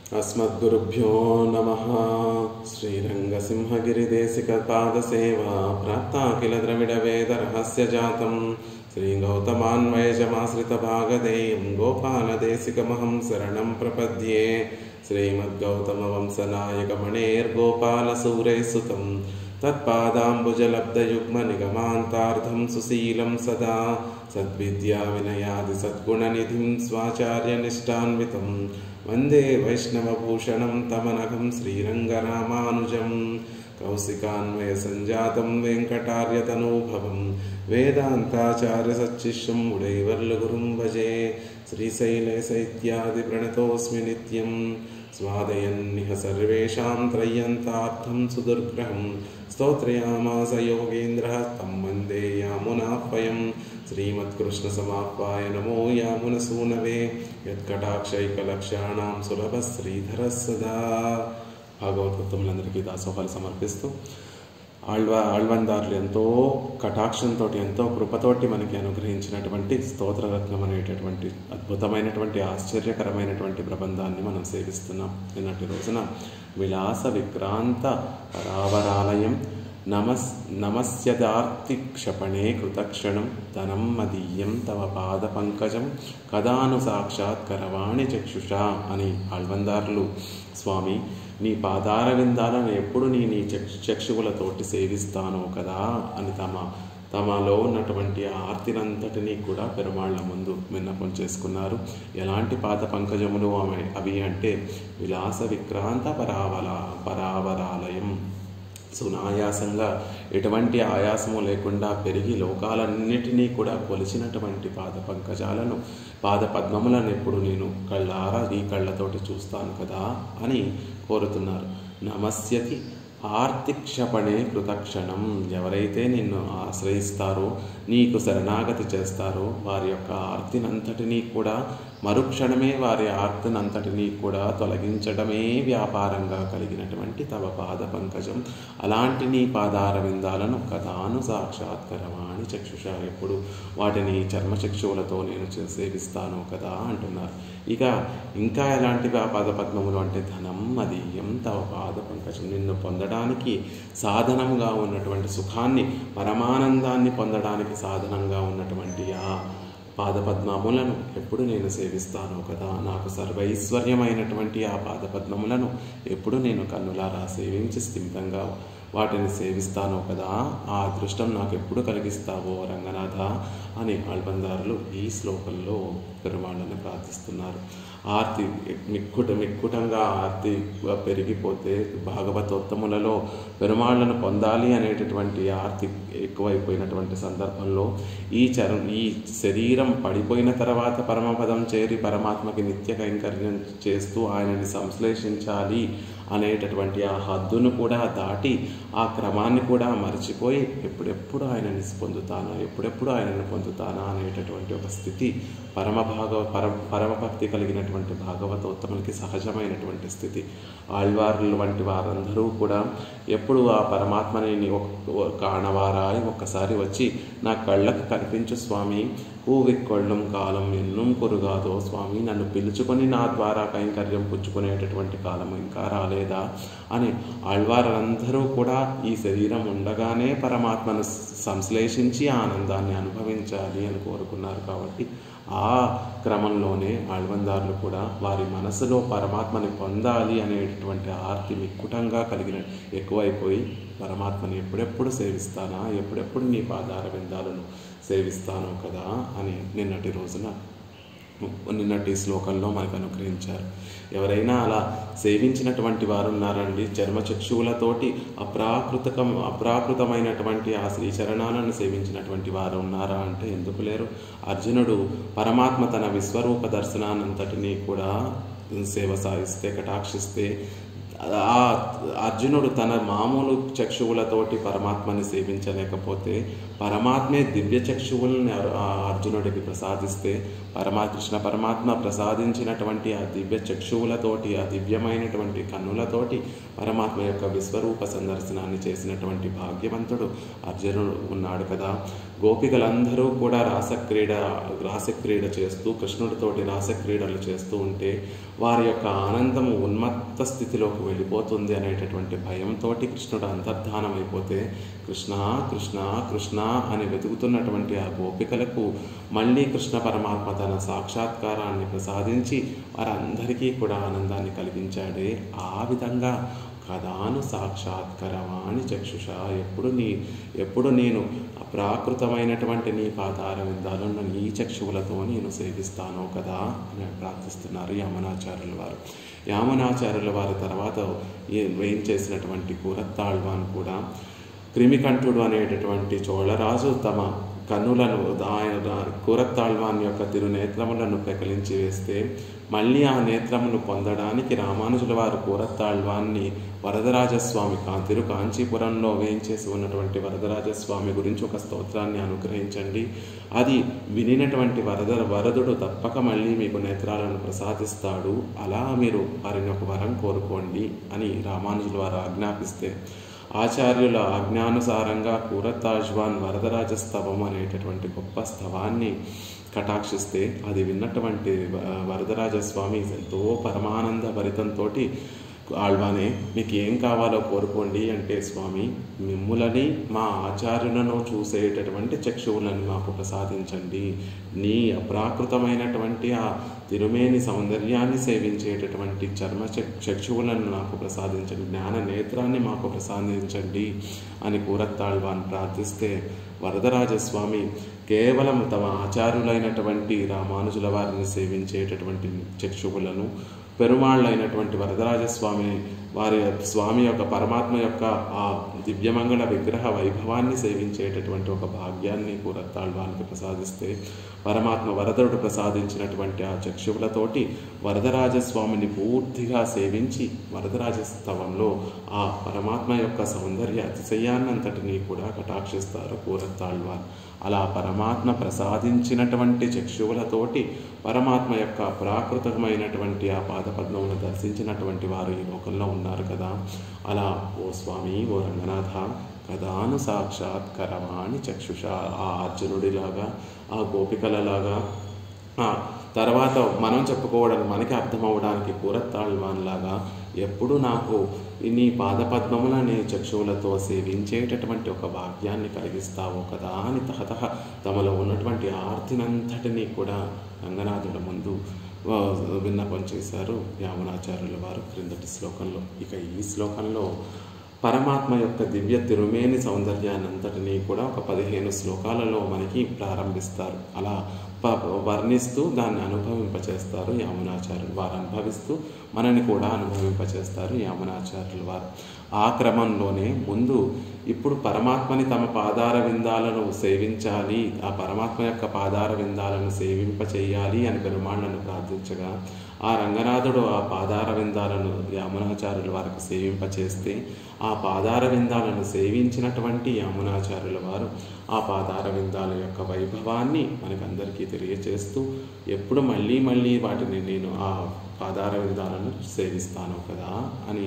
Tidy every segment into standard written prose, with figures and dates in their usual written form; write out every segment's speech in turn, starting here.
अस्मद्गुरुभ्यो नमः। श्रीरङ्गसिंहगिरिदेशिकपादसेवा प्राप्ता किल द्रविडवेदरहस्यजातं श्रीगौतमान्वयजमाश्रितभागधेयं गोपालदेशिकमहं शरणं प्रपद्ये। श्रीमद्गौतमवंशनायकमणेर्गोपालसूरैः सुतं तत्पादाम्बुजलब्धयुग्मनिगमान्तार्धं सुशीलं सदा सद्विद्याविनयादिसद्गुणनिधिं स्वाचार्यनिष्ठान्वितं वन्दे वैष्णवभूषणं तमनघं श्रीरङ्गरामानुजं। कौशिकान्वयसञ्जातं वेङ्कटार्यतनूभवं वेदान्ताचार्यसच्शिष्यं उडैवर्लुगुरुं भजे। श्रीशैलेशैत्यादिप्रणतोऽस्मि नित्यं स्वादयन्निह सर्वेषां त्रय्यन्तार्थं सुदुर्ग्रहं स्तोत्रयामास योगीन्द्रः तं वन्दे यामुनाह्वयम्। श्रीमत्कृष्णसमाह्वाय नमो यामुनसूनवे यत्कटाक्षैकलक्ष्याणां सुलभः श्रीधरः सदा। భాగవతోత్తములందరికీ దాసోహాలు సమర్పిస్తూ ఆళ్వందారులు ఎంతో కటాక్షంతో ఎంతో కృపతోటి మనకి అనుగ్రహించినటువంటి స్తోత్రరత్నం అనేటటువంటి అద్భుతమైనటువంటి ఆశ్చర్యకరమైనటువంటి ప్రబంధాన్ని మనం సేవిస్తున్నాం. నిన్నటి రోజున విలాస విక్రాంత రావరాలయం నమస్యదార్తి క్షపణే కృతక్షణం ధనం మదీయం తవ పాద పంకజం కదాను సాక్షాత్కరవాణి చక్షుషా అని ఆళ్వందారులు స్వామి నీ పాదార విందాలను ఎప్పుడు నీ చక్షువులతోటి సేవిస్తానో కదా అని తమలో ఉన్నటువంటి ఆర్తినంతటినీ కూడా పెరుమాళ్ల ముందు విన్నపం చేసుకున్నారు. ఎలాంటి పాద పంకజములు అవి అంటే విలాస విక్రాంత పరావరాలయం, సునాయాసంగా ఎటువంటి ఆయాసము లేకుండా పెరిగి లోకాలన్నిటినీ కూడా కొలిచినటువంటి పాద పంకజాలను పాద పద్మములను ఎప్పుడు నేను కళ్ళారా ఈ కళ్ళతోటి చూస్తాను కదా అని కోరుతున్నారు. నమస్యతి ఆర్తిక్షపణే కృతక్షణం, ఎవరైతే నిన్ను ఆశ్రయిస్తారో నీకు శరణాగతి చేస్తారో వారి యొక్క ఆర్తినంతటినీ కూడా మరుక్షణమే వారి ఆర్తినంతటినీ కూడా తొలగించడమే వ్యాపారంగా కలిగినటువంటి తవ పాద పంకజం. అలాంటి నీ పాదార విందాలను కథాను సాక్షాత్కరవాణి చక్షుష, ఎప్పుడు వాటిని చర్మచక్షువులతో నేను సేవిస్తాను కదా అంటున్నారు. ఇంకా ఎలాంటి పాద పద్మములు అంటే ధనం మదీయం తవ పాద పంకజం, నిన్ను పొందడానికి సాధనముగా ఉన్నటువంటి సుఖాన్ని పరమానందాన్ని పొందడానికి సాధనంగా ఉన్నటువంటి ఆ పాదపద్మములను ఎప్పుడు నేను సేవిస్తాను కదా, నాకు సర్వైశ్వర్యమైనటువంటి ఆ పాదపద్మములను ఎప్పుడు నేను కన్నులారా సేవించి స్థిమితంగా వాటిని సేవిస్తాను కదా, ఆ అదృష్టం నాకు ఎప్పుడు కలిగిస్తావో రంగనాథ అని ఆళ్వందారులు ఈ శ్లోకంలో పెరుమాళ్ళని ప్రార్థిస్తున్నారు. ఆర్తి మిక్కుటంగా ఆర్తి పెరిగిపోతే భాగవతోత్తములలో పెరుమాళ్లను పొందాలి అనేటటువంటి ఆర్తి ఎక్కువైపోయినటువంటి సందర్భంలో ఈ శరీరం పడిపోయిన తర్వాత పరమపదం చేరి పరమాత్మకి నిత్య కైంకర్యం చేస్తూ ఆయనని సంశ్లేషించాలి అనేటటువంటి ఆ హద్దును కూడా దాటి ఆ క్రమాన్ని కూడా మర్చిపోయి ఎప్పుడెప్పుడు ఆయనని పొందుతానా ఎప్పుడెప్పుడు ఆయనను పొందుతానా అనేటటువంటి ఒక స్థితి పరమభక్తి కలిగినటువంటి భాగవతోత్తములకి సహజమైనటువంటి స్థితి. ఆళ్వార్లు వంటి వారందరూ కూడా ఎప్పుడు ఆ పరమాత్మని కాణవారాయి ఒక్కసారి వచ్చి నా కళ్ళకు కనిపించు స్వామి, పూవిక్కొళ్ళం కాలం ఎన్నుం కొరుగాదో స్వామి, నన్ను పిలుచుకొని నా ద్వారా కైంకర్యం పుచ్చుకునేటటువంటి కాలం ఇంకా రాలేదా అని ఆళ్వారందరూ కూడా ఈ శరీరం ఉండగానే పరమాత్మను సంశ్లేషించి ఆనందాన్ని అనుభవించాలి అని కోరుకున్నారు. కాబట్టి ఆ క్రమంలోనే ఆళ్వందారులు కూడా వారి మనసులో పరమాత్మని పొందాలి అనేటటువంటి ఆర్తి మిక్కుటంగా ఎక్కువైపోయి పరమాత్మని ఎప్పుడెప్పుడు సేవిస్తానా ఎప్పుడెప్పుడు నీ పాదార విందాలను సేవిస్తాను కదా అని నిన్నటి శ్లోకంలో మనకు అనుగ్రహించారు. ఎవరైనా అలా సేవించినటువంటి వారు ఉన్నారండి, చర్మచక్షువులతోటి అప్రాకృతమైనటువంటి ఆ శ్రీచరణాలను సేవించినటువంటి వారు ఉన్నారా అంటే ఎందుకు లేరు? అర్జునుడు పరమాత్మ తన విశ్వరూప దర్శనాన్నంతటినీ కూడా సేవ సాగిస్తే కటాక్షిస్తే ఆ అర్జునుడు తన మామూలు చక్షువులతోటి పరమాత్మని సేవించలేకపోతే పరమాత్మే దివ్య చక్షువుల్ని అర్జునుడికి ప్రసాదిస్తే కృష్ణ పరమాత్మ ప్రసాదించినటువంటి ఆ దివ్య చక్షువులతోటి ఆ దివ్యమైనటువంటి కన్నులతోటి పరమాత్మ యొక్క విశ్వరూప సందర్శనాన్ని చేసినటువంటి భాగ్యవంతుడు అర్జునుడు ఉన్నాడు కదా. గోపికలందరూ కూడా రాసక్రీడ చేస్తూ కృష్ణుడితోటి రాసక్రీడలు చేస్తూ ఉంటే వారి యొక్క ఆనందము ఉన్మత్త స్థితిలోకి వెళ్ళిపోతుంది అనేటటువంటి భయంతో కృష్ణుడు అంతర్ధానం అయిపోతే కృష్ణ కృష్ణ కృష్ణ అని వెతుకుతున్నటువంటి ఆ గోపికలకు మళ్ళీ కృష్ణ పరమాత్మ తన సాక్షాత్కారాన్ని ప్రసాదించి వారందరికీ కూడా ఆనందాన్ని కలిగించాడే. ఆ విధంగా కదాను సాక్షాత్కరవాణి చక్షుష, ఎప్పుడు నేను అప్రాకృతమైనటువంటి నీ పాదార విందాలను నీ చక్షువులతో నేను సేవిస్తాను కదా అని ప్రార్థిస్తున్నారు యామునాచార్యుల వారు. యామునాచార్యుల వారి తర్వాత ఏం చేసినటువంటి కూరత్తాళ్వాన్ కూడా క్రిమికంఠుడు అనేటటువంటి చోళరాజు తమ కన్నులను కూరత్తాళ్వాన్ యొక్క తిరునేత్రములను పెకలించి వేస్తే మళ్ళీ ఆ నేత్రమును పొందడానికి రామానుజుల వారు కూరత్తాళ్వాన్ని వరదరాజస్వామి కాంచీపురంలో వేయించేసి ఉన్నటువంటి వరదరాజస్వామి గురించి ఒక స్తోత్రాన్ని అనుగ్రహించండి, అది వినినటువంటి వరదుడు తప్పక మళ్ళీ మీకు నేత్రాలను ప్రసాదిస్తాడు, అలా మీరు వారిని ఒక వరం కోరుకోండి అని రామానుజుల వారు ఆజ్ఞాపిస్తే ఆచార్యుల ఆజ్ఞానుసారంగా కూరత్తాళ్వాన్ వరదరాజ స్తవం అనేటటువంటి గొప్ప స్తవాన్ని కటాక్షిస్తే అది విన్నటువంటి వరదరాజస్వామి ఎంతో పరమానంద భరితంతో ఆళ్వానే మీకు ఏం కావాలో కోరుకోండి అంటే, స్వామి మిమ్ములని మా ఆచార్యులను చూసేటటువంటి చక్షువులను మాకు ప్రసాదించండి, నీ అప్రాకృతమైనటువంటి ఆ తిరుమేని సౌందర్యాన్ని సేవించేటటువంటి చక్షువులను నాకు ప్రసాదించండి, జ్ఞాన నేత్రాన్ని మాకు ప్రసాదించండి అని కూరత్తాళ్వాన్ ప్రార్థిస్తే వరదరాజస్వామి కేవలం తమ ఆచార్యులైనటువంటి రామానుజుల వారిని సేవించేటటువంటి చక్షువులను, పెరుమాళ్ళైనటువంటి వరదరాజస్వామి వారి స్వామి యొక్క పరమాత్మ యొక్క ఆ దివ్యమంగళ విగ్రహ వైభవాన్ని సేవించేటటువంటి ఒక భాగ్యాన్ని కూరత్తాళ్వానికి ప్రసాదిస్తే పరమాత్మ వరదరుడు ప్రసాదించినటువంటి ఆ చక్షువులతోటి వరదరాజస్వామిని పూర్తిగా సేవించి వరదరాజస్తవంలో ఆ పరమాత్మ యొక్క సౌందర్య అతిశయాన్నంతటినీ కూడా కటాక్షిస్తారు కూరత్తాళ్వాన్. అలా పరమాత్మ ప్రసాదించినటువంటి చక్షువులతోటి పరమాత్మ యొక్క ప్రాకృతమైనటువంటి ఆ పాదపద్మమును దర్శించినటువంటి వారు ఈ లోకంలో ఉన్నారు కదా. అలా ఓ స్వామి, ఓ రంగనాథ, కదాను సాక్షాత్కరవాణి చక్షుష, ఆ అర్జునుడిలాగా, ఆ గోపికలలాగా, తర్వాత మనం చెప్పుకోవడానికి మనకి అర్థమవడానికి కూరత్తాళ్వాన్ లాగా ఎప్పుడు నాకు నీ పాదపద్మములని చక్షువులతో సేవించేటటువంటి ఒక భాగ్యాన్ని కలిగిస్తావు కదా అని తహతహ తమలో ఉన్నటువంటి ఆర్తినంతటినీ కూడా రంగనాథుల ముందు విన్నపం చేశారు యామునాచార్యుల వారు క్రిందటి శ్లోకంలో. ఇక ఈ శ్లోకంలో పరమాత్మ యొక్క దివ్య తిరుమేని సౌందర్యాన్నంతటినీ కూడా ఒక 15 శ్లోకాలలో మనకి ప్రారంభిస్తారు. అలా వర్ణిస్తూ దాన్ని అనుభవింపచేస్తారు యామునాచార్యులు వారు, అనుభవిస్తూ మనని కూడా అనుభవింపచేస్తారు యామునాచార్యులు వారు. ఆ క్రమంలోనే ముందు ఇప్పుడు పరమాత్మని తమ పాదార విందాలను సేవించాలి, ఆ పరమాత్మ యొక్క పాదార విందాలను సేవింపచేయాలి అని పెరుమాళ్లను ప్రార్థించగా ఆ రంగనాథుడు ఆ పాదార విందాలను యామునాచార్యుల వారికి సేవింపచేస్తే ఆ పాదార విందాలను సేవించినటువంటి యామునాచార్యుల వారు ఆ పాదార విందాల యొక్క వైభవాన్ని మనకందరికీ తెలియచేస్తూ ఎప్పుడు మళ్ళీ మళ్ళీ వాటిని నేను ఆ పాదార విందాలను సేవిస్తాను కదా అని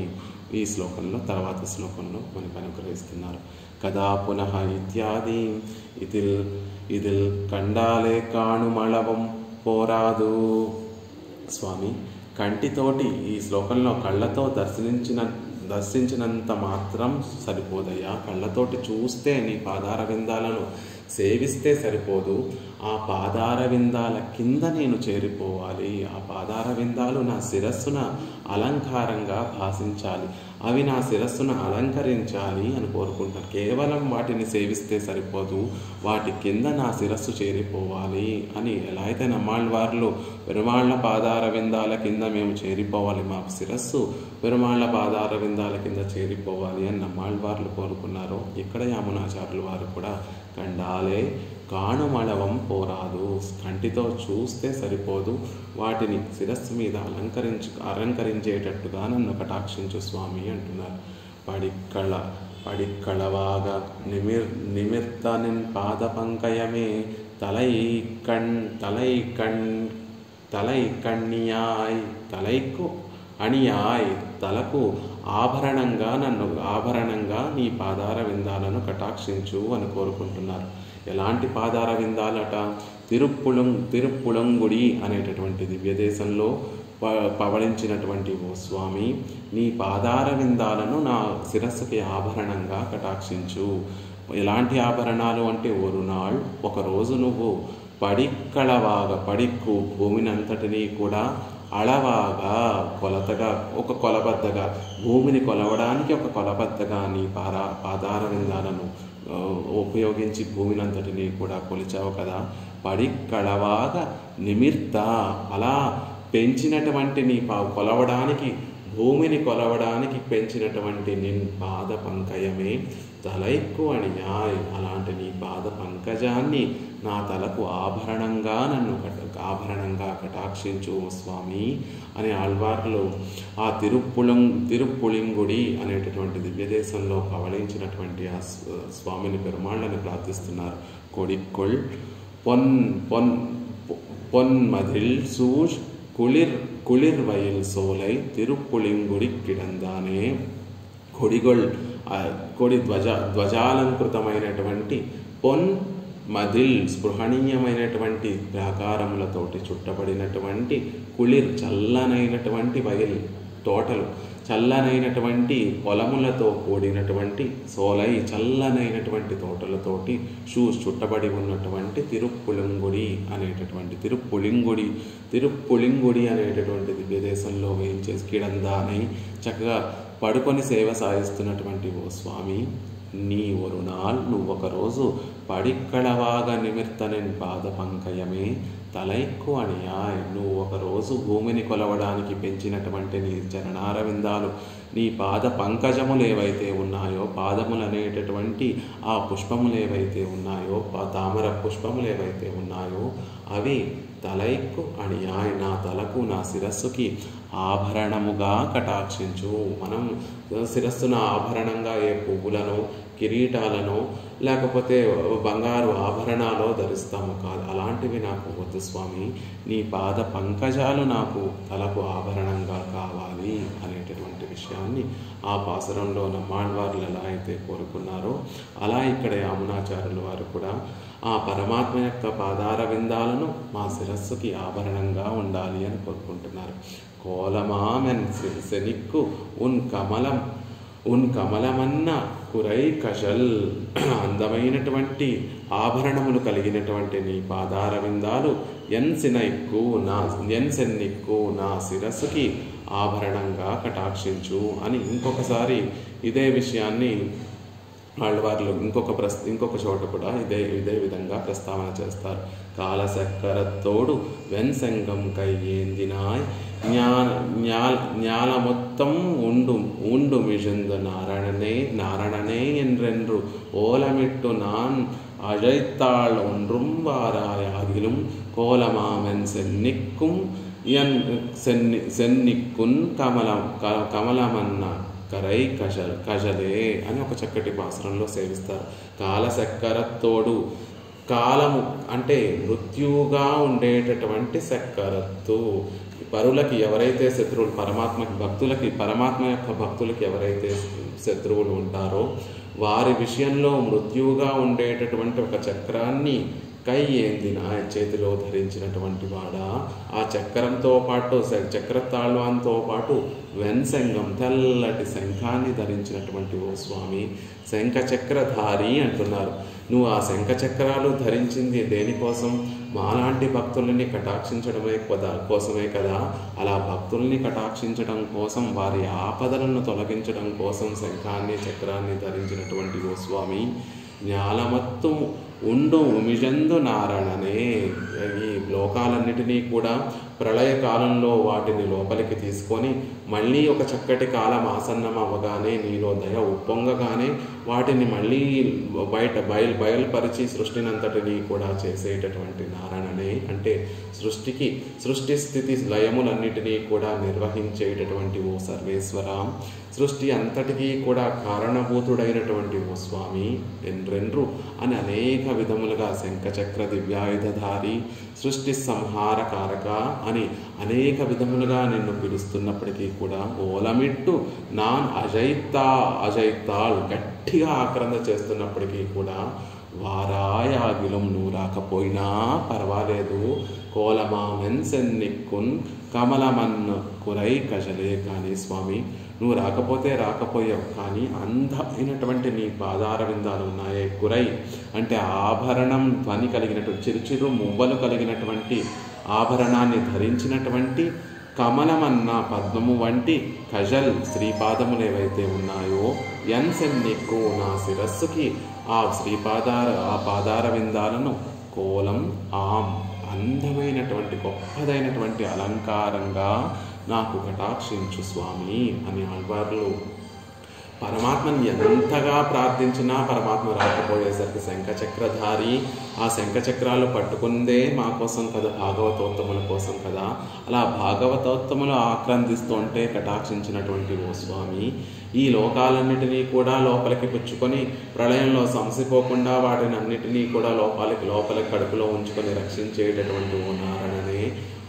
ఈ శ్లోకంలో తర్వాత శ్లోకంలో మనకు అనుగ్రహిస్తున్నారు. కదా పునః ఇత్యాది ఇదిల్ కండాలే కాణుమళవం పోరాదు. స్వామి, కంటితోటి ఈ శ్లోకంలో కళ్ళతో దర్శించినంత మాత్రం సరిపోదయ్యా, కళ్ళతోటి చూస్తే నీ పాదార విందాలను సేవిస్తే సరిపోదు, ఆ పాదార విందాల కింద నేను చేరిపోవాలి, ఆ పాదార విందాలు నా శిరస్సున అలంకారంగా భాషించాలి, అవి నా శిరస్సును అలంకరించాలి అని కోరుకుంటాను. కేవలం వాటిని సేవిస్తే సరిపోదు, వాటి కింద నా శిరస్సు చేరిపోవాలి అని ఎలా అయితే నమ్మాళ్ళవార్లు పెరుమాళ్ల పాదార విందాల కింద మేము చేరిపోవాలి, మా శిరస్సు పెరుమాళ్ల పాదార విందాల కింద చేరిపోవాలి అని నమ్మాళ్ళవార్లు కోరుకున్నారో, ఇక్కడ యామునాచార్యుల వారు కూడా కండాలే కాణుమళవం పోరాదు, కంటితో చూస్తే సరిపోదు, వాటిని శిరస్సు మీద అలంకరించేటట్టుగా నన్ను కటాక్షించు స్వామి అంటున్నారు. పడిక్కళవాగా నిమిర్తనిన్ పాద పంకయమే తలైకు అణియాయ్, తలకు ఆభరణంగా నీ పాదార విందాలను కటాక్షించు అని కోరుకుంటున్నారు. ఎలాంటి పాదార విందాలట? తిరుప్పుళంగుడి అనేటటువంటి దివ్యదేశంలో పవళించినటువంటి ఓ స్వామి, నీ పాదార విందాలను నా శిరస్సుకి ఆభరణంగా కటాక్షించు. ఎలాంటి ఆభరణాలు అంటే, ఒరునాళ్ ఒకరోజు నువ్వు పడిక్కు భూమిని అంతటినీ కూడా అళవాగా కొలతగా, ఒక కొలబద్దగా, భూమిని కొలవడానికి ఒక కొలబద్దగా నీ పాదార విందాలను ఉపయోగించి భూమిని అంతటినీ కూడా కొలిచావు కదా. పడిక్కళవాగా నిమిర్త, అలా పెంచినటువంటి నీ కొలవడానికి, భూమిని కొలవడానికి పెంచినటువంటి నిన్ పాద పంకయమే తలైక్కు అణియాయ్. అలాంటి నీ పాద పంకజాన్ని నా తలకు ఆభరణంగా ఆభరణంగా కటాక్షించు స్వామి అని ఆళ్వార్లు ఆ తిరుప్పుళింగుడి అనేటటువంటి దివ్యదేశంలో పవళించినటువంటి ఆ స్వామిని పెరుమాళ్ళని ప్రార్థిస్తున్నారు. కొడిక్కొళ్ పొన్మదిల్ సూజ్ కుళిర్వయిల్ సోలై తిరుప్పుళింగుడి కిడందానే. కొడి ధ్వజాలంకృతమైనటువంటి మదిల్ స్పృహణీయమైనటువంటి ప్రాకారములతోటి చుట్టబడినటువంటి చల్లనైనటువంటి వయల్ తోటలు, చల్లనైనటువంటి పొలములతో కూడినటువంటి సోలై చల్లనైనటువంటి తోటలతోటి చుట్టబడి ఉన్నటువంటి తిరుప్పుళింగుడి అనేటటువంటి దివ్యదేశంలో వేయించేసి కిడందానై చక్కగా పడుకొని సేవ సాగిస్తున్నటువంటి ఓ స్వామి, నీ ఒరునాల్ నువ్వొకరోజు పడిక్కళవాగా నిమిర్తనెన్ పాద పంకయమే తలైక్కు అణియాయ్. నువ్వు ఒకరోజు భూమిని కొలవడానికి పెంచినటువంటి నీ చరణారవిందాలు, నీ పాద పంకజములు ఏవైతే ఉన్నాయో, పాదములు అనేటటువంటి ఆ పుష్పములు ఏవైతే ఉన్నాయో, తామర పుష్పములు ఏవైతే ఉన్నాయో అవి తలైక్కు అణియాయ్, నా తలకు, నా శిరస్సుకి ఆభరణముగా కటాక్షించు. మనం శిరస్సున ఆభరణంగా ఏ పువ్వులను, కిరీటాలను, లేకపోతే బంగారు ఆభరణాలు ధరిస్తాము కాదు. అలాంటివి నాకు వద్దు స్వామి, నీ పాద పంకజాలు నాకు తలకు ఆభరణంగా కావాలి అనేటటువంటి విషయాన్ని ఆ పాసురంలో నమ్మాళ్వార్లు ఎలా అయితే కోరుకున్నారో, అలా ఇక్కడ యామునాచార్యుల వారు కూడా ఆ పరమాత్మ యొక్క పాదార విందాలను మా శిరస్సుకి ఆభరణంగా ఉండాలి అని కోరుకుంటున్నారు. కోలమామెన్ శనిక్కు ఉన్ కమలమన్న కురై కషల్. అందమైనటువంటి ఆభరణములు కలిగినటువంటి నీ పాదార విందాలు ఎన్సెన్నిక్కు నా శిరస్సుకి ఆభరణంగా కటాక్షించు అని ఇంకొకసారి ఇదే విషయాన్ని ఆళ్వార్లు ఇంకొక చోట కూడా ఇదే విధంగా ప్రస్తావన చేస్తారు. కాలసక్కరత్తోడు వెన్సంగం కయ్యేందినాయ్ ஞால மொத்தம் உண்டு மிகுந்த நாரணனே என்றென்று ஓலமிட்டு நான் அழைத்தாள் ஒன்றும் வாராயாகிலும் கோலமாமன் సెన్నిక్కున్ కమలమన్న కరై కజలే అని ఒక చక్కటి పాసురంలో సేవిస్తారు. కాలసక్కరత్తోడు, కాలము అంటే మృత్యువుగా ఉండేటటువంటి సక్కరత్తు. పరులకి ఎవరైతే శత్రువులు, పరమాత్మ యొక్క భక్తులకి ఎవరైతే శత్రువులు ఉంటారో వారి విషయంలో మృత్యువుగా ఉండేటటువంటి ఒక చక్రాన్ని ఏందిన చేతిలో ధరించినటువంటి వాడా, ఆ చక్రంతో పాటు చక్రతాళ్వాన్తో పాటు వెన్సంగం తెల్లటి శంఖాన్ని ధరించినటువంటి ఓ స్వామి, శంఖచక్రధారి అంటున్నారు. నువ్వు ఆ శంఖచక్రాలు ధరించింది దేనికోసం? మాలాంటి భక్తుల్ని కటాక్షించడమే కోసమే కదా. అలా భక్తుల్ని కటాక్షించడం కోసం, వారి ఆపదలను తొలగించడం కోసం శంఖాన్ని చక్రాన్ని ధరించినటువంటి ఓ స్వామి, జ్ఞాలమత్తు ఉండు ఉమిజందు నారణనే. ఈ లోకాలన్నిటినీ కూడా ప్రళయకాలంలో వాటిని లోపలికి తీసుకొని మళ్ళీ ఒక చక్కటి కాలం ఆసన్నం అవ్వగానే, నీలో దయ ఉప్పొంగగానే వాటిని మళ్ళీ బయలుపరిచి సృష్టినంతటినీ కూడా చేసేటటువంటి నారాయణనే. అంటే సృష్టి స్థితి లయములన్నిటినీ కూడా నిర్వహించేటటువంటి ఓ సర్వేశ్వర, సృష్టి అంతటికీ కూడా కారణభూతుడైనటువంటి ఓ స్వామి, ఎండ్రెండ్రు అని అనేక విధములుగా శంఖచక్ర దివ్యాయుధధారి, సృష్టి సంహారకారక అని అనేక విధములుగా నిన్ను పిలుస్తున్నప్పటికీ కూడా ఓలమిట్టు నాన్ అజైతాళ్ గట్టిగా ఆక్రంద చేస్తున్నప్పటికీ కూడా వారాయాగిలం నువ్వు రాకపోయినా పర్వాలేదు, కోలమామెన్సెన్నిక్కున్ కమలమన్ను కురై కజలే. కానీ స్వామి నువ్వు రాకపోయావు, కానీ అందమైనటువంటి నీ పాదార విందాలు ఉన్నాయే. కురై అంటే ఆభరణం ధ్వని కలిగినటువంటి చిరుచిరు మువ్వలు కలిగినటువంటి ఆభరణాన్ని ధరించినటువంటి కమలమన్న పద్మము వంటి కజల్ శ్రీపాదములు ఏవైతే ఉన్నాయో ఎన్సెన్నిక్కు నా శిరస్సుకి ఆ పాదార విందాలను కోలం అందమైనటువంటి గొప్పదైనటువంటి అలంకారంగా నాకు కటాక్షించు స్వామి అని ఆళ్వార్లు పరమాత్మని ఎంతగా ప్రార్థించినా పరమాత్మ రాకపోయేసరికి శంఖచక్రధారి ఆ శంఖచక్రాలు పట్టుకుందే మా కోసం కదా, భాగవతోత్తముల కోసం కదా. అలా భాగవతోత్తములు ఆక్రందిస్తుంటే కటాక్షించినటువంటి ఓ స్వామి, ఈ లోకాలన్నిటినీ కూడా లోపలికి పుచ్చుకొని ప్రళయంలో సంసిపోకుండా వాటిని అన్నిటినీ కూడా లోపలికి కడుపులో ఉంచుకొని రక్షించేటటువంటి ఓ నారాయణనే,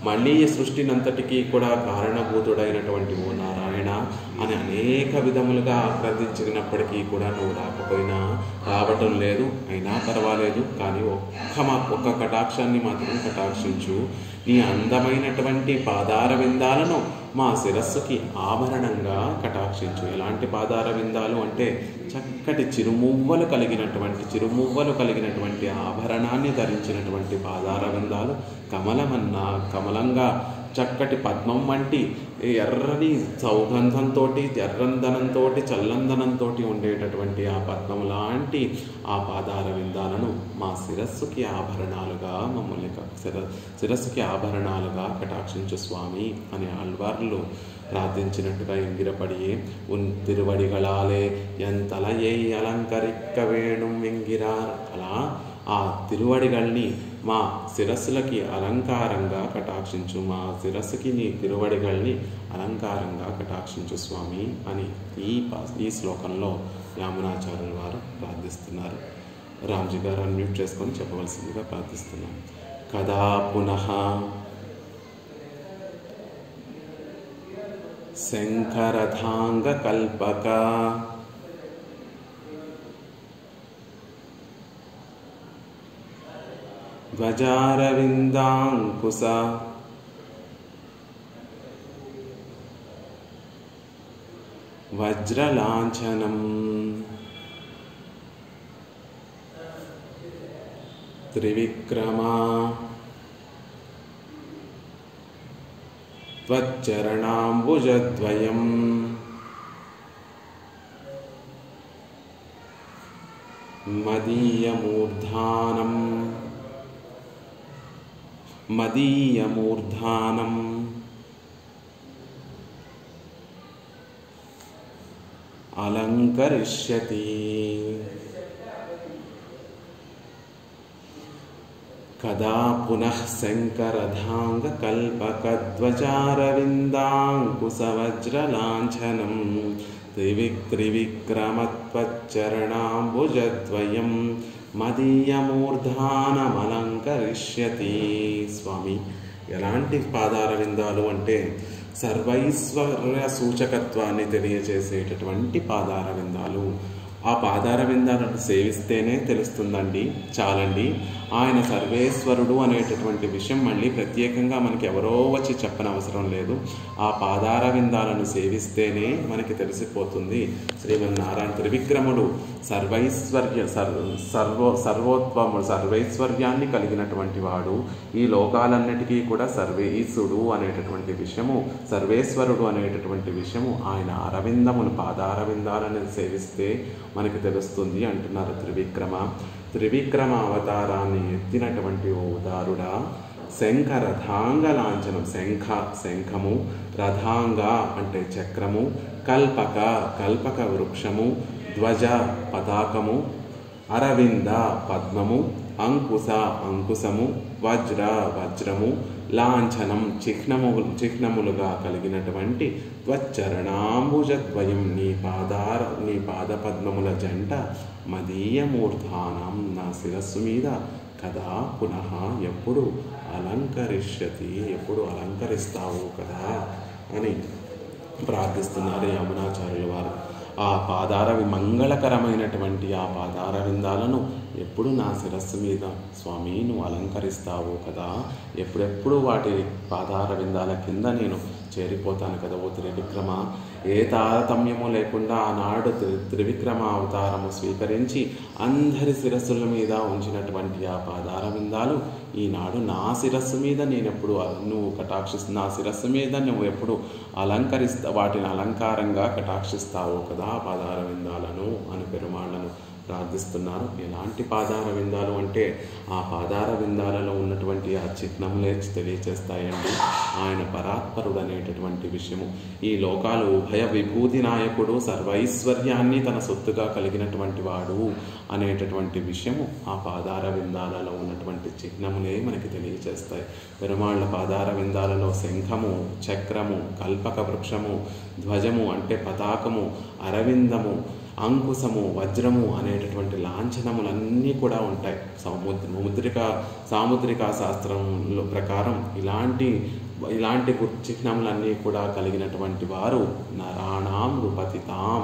మళ్ళీ ఈ సృష్టినంతటికీ కూడా కారణభూతుడైనటువంటి ఓ నారాయణ అని అనేక విధములుగా ఆక్రందించినప్పటికీ కూడా నువ్వు రావటం లేదు. అయినా పర్వాలేదు, కానీ ఒక్క కటాక్షాన్ని మాత్రం కటాక్షించు. నీ అందమైనటువంటి పాదార విందాలను మా శిరస్సుకి ఆభరణంగా కటాక్షించు. ఎలాంటి పాదార విందాలు అంటే చక్కటి చిరుమువ్వలు కలిగినటువంటి ఆభరణాన్ని ధరించినటువంటి పాదార విందాలు, కమలంగా చక్కటి పద్మం వంటి ఎర్రని సౌగంధంతో ఎర్రందనంతో చల్లందనంతో ఉండేటటువంటి ఆ పద్మం లాంటి ఆ పాదార విందాలను మా శిరస్సుకి ఆభరణాలుగా కటాక్షించు స్వామి అని ఆళ్వార్లు ప్రార్థించినట్టుగా ఎంగిరపడియే తిరువడిగళాలే ఎంతలయే అలంకరిక్క వేణుం ఎంగిరార్. అలా ఆ తిరువడిగల్ని మా శిరస్సులకి అలంకారంగా కటాక్షించు, మా శిరస్సుకి నీ తిరువడిగల్ని అలంకారంగా కటాక్షించు స్వామి అని ఈ శ్లోకంలో యామునాచార్యుల వారు ప్రార్థిస్తున్నారు. రామ్జీ గారు అన్మ్యూట్ చేసుకొని చెప్పవలసిందిగా ప్రార్థిస్తున్నాం. కదా పునః శంఖరథాంగ కల్పక ధ్వజారవిందాంకుశ వజ్రలాంఛనం త్రివిక్రమా త్వచ్చరణాంబుజద్వయం మదీయమూర్ధానం అలంకరిష్యతి. కదా పునః శంకరధాంగ కల్పకధ్వజారవిందాంకుశవజ్రలాంఛనం త్రివిక్రమత్వచ్చరణాంబుజద్వయం మదీయమూర్ధానమలంకరిష్యతి. స్వామి ఎలాంటి పాదార విందాలు అంటే సర్వైశ్వర్య సూచకత్వాన్ని తెలియజేసేటటువంటి పాదార విందాలు. ఆ పాదార విందాలను సేవిస్తేనే తెలుస్తుందండి, చాలండి. ఆయన సర్వేశ్వరుడు అనేటటువంటి విషయం మళ్ళీ ప్రత్యేకంగా మనకి ఎవరో వచ్చి చెప్పనవసరం లేదు. ఆ పాదార విందాలను సేవిస్తేనే మనకి తెలిసిపోతుంది. శ్రీమన్నారాయణ త్రివిక్రముడు సర్వైశ్వర్యాన్ని కలిగినటువంటి వాడు. ఈ లోకాలన్నిటికీ కూడా సర్వేశ్వరుడు అనేటటువంటి విషయము, సర్వేశ్వరుడు అనేటటువంటి విషయము ఆయన పాదార విందాలను సేవిస్తే మనకి తెలుస్తుంది అంటున్నారు త్రివిక్రమ అవతారాన్ని ఎత్తినటువంటి ఓ ఉదారుడా, శంఖరథాంగ లాంఛనం, శంఖము, రథాంగ అంటే చక్రము, కల్పక వృక్షము, ధ్వజ పతాకము, అరవింద పద్మము, అంకుశము, వజ్రము, లాంఛనం చిహ్నములుగా కలిగినటువంటి త్వచ్చరణాంబుజద్వయం నీ పాదపద్మముల జంట మదీయమూర్ధానం నా శిరస్సు మీద కదా పునః ఎప్పుడు అలంకరిస్తావు కదా అని ప్రార్థిస్తున్నారు యమునాచార్యుల వారు. ఆ మంగళకరమైనటువంటి ఆ పాదార విందాలను ఎప్పుడు నా శిరస్సు మీద స్వామి నువ్వు అలంకరిస్తావు కదా, ఎప్పుడెప్పుడు వాటి పాదార విందాల కింద నేను చేరిపోతాను కదా ఓ త్రివిక్రమ. ఏ తారతమ్యము లేకుండా ఆనాడు త్రివిక్రమ అవతారము స్వీకరించి అందరి శిరస్సుల మీద ఉంచినటువంటి ఆ పాదార విందాలు ఈనాడు నా శిరస్సు మీద నేనెప్పుడు నువ్వు నా శిరస్సు మీద నువ్వు ఎప్పుడు వాటిని అలంకారంగా కటాక్షిస్తావు కదా ఆ పాదార విందాలను అని పెరుమాళ్లను ప్రార్థిస్తున్నారు. ఎలాంటి పాదార విందాలు అంటే ఆ పాదార విందాలలో ఉన్నటువంటి ఆ చిహ్నములే తెలియచేస్తాయండి ఆయన పరాత్పరుడు అనేటటువంటి విషయము. ఈ లోకాలు ఉభయ విభూతి నాయకుడు, సర్వైశ్వర్యాన్ని తన సొత్తుగా కలిగినటువంటి వాడు అనేటటువంటి విషయము ఆ పాదార విందాలలో ఉన్నటువంటి చిహ్నములే మనకి తెలియచేస్తాయి. పెరుమాళ్ల పాదార విందాలలో శంఖము, చక్రము, కల్పక వృక్షము, ధ్వజము అంటే పతాకము, అరవిందము, అంకుశము, వజ్రము అనేటటువంటి లాంఛనములన్నీ కూడా ఉంటాయి. సాముద్రికా శాస్త్రంలో ప్రకారం ఇలాంటి చిహ్నములన్నీ కూడా కలిగినటువంటి వారు నరాణాం నృపతితాం,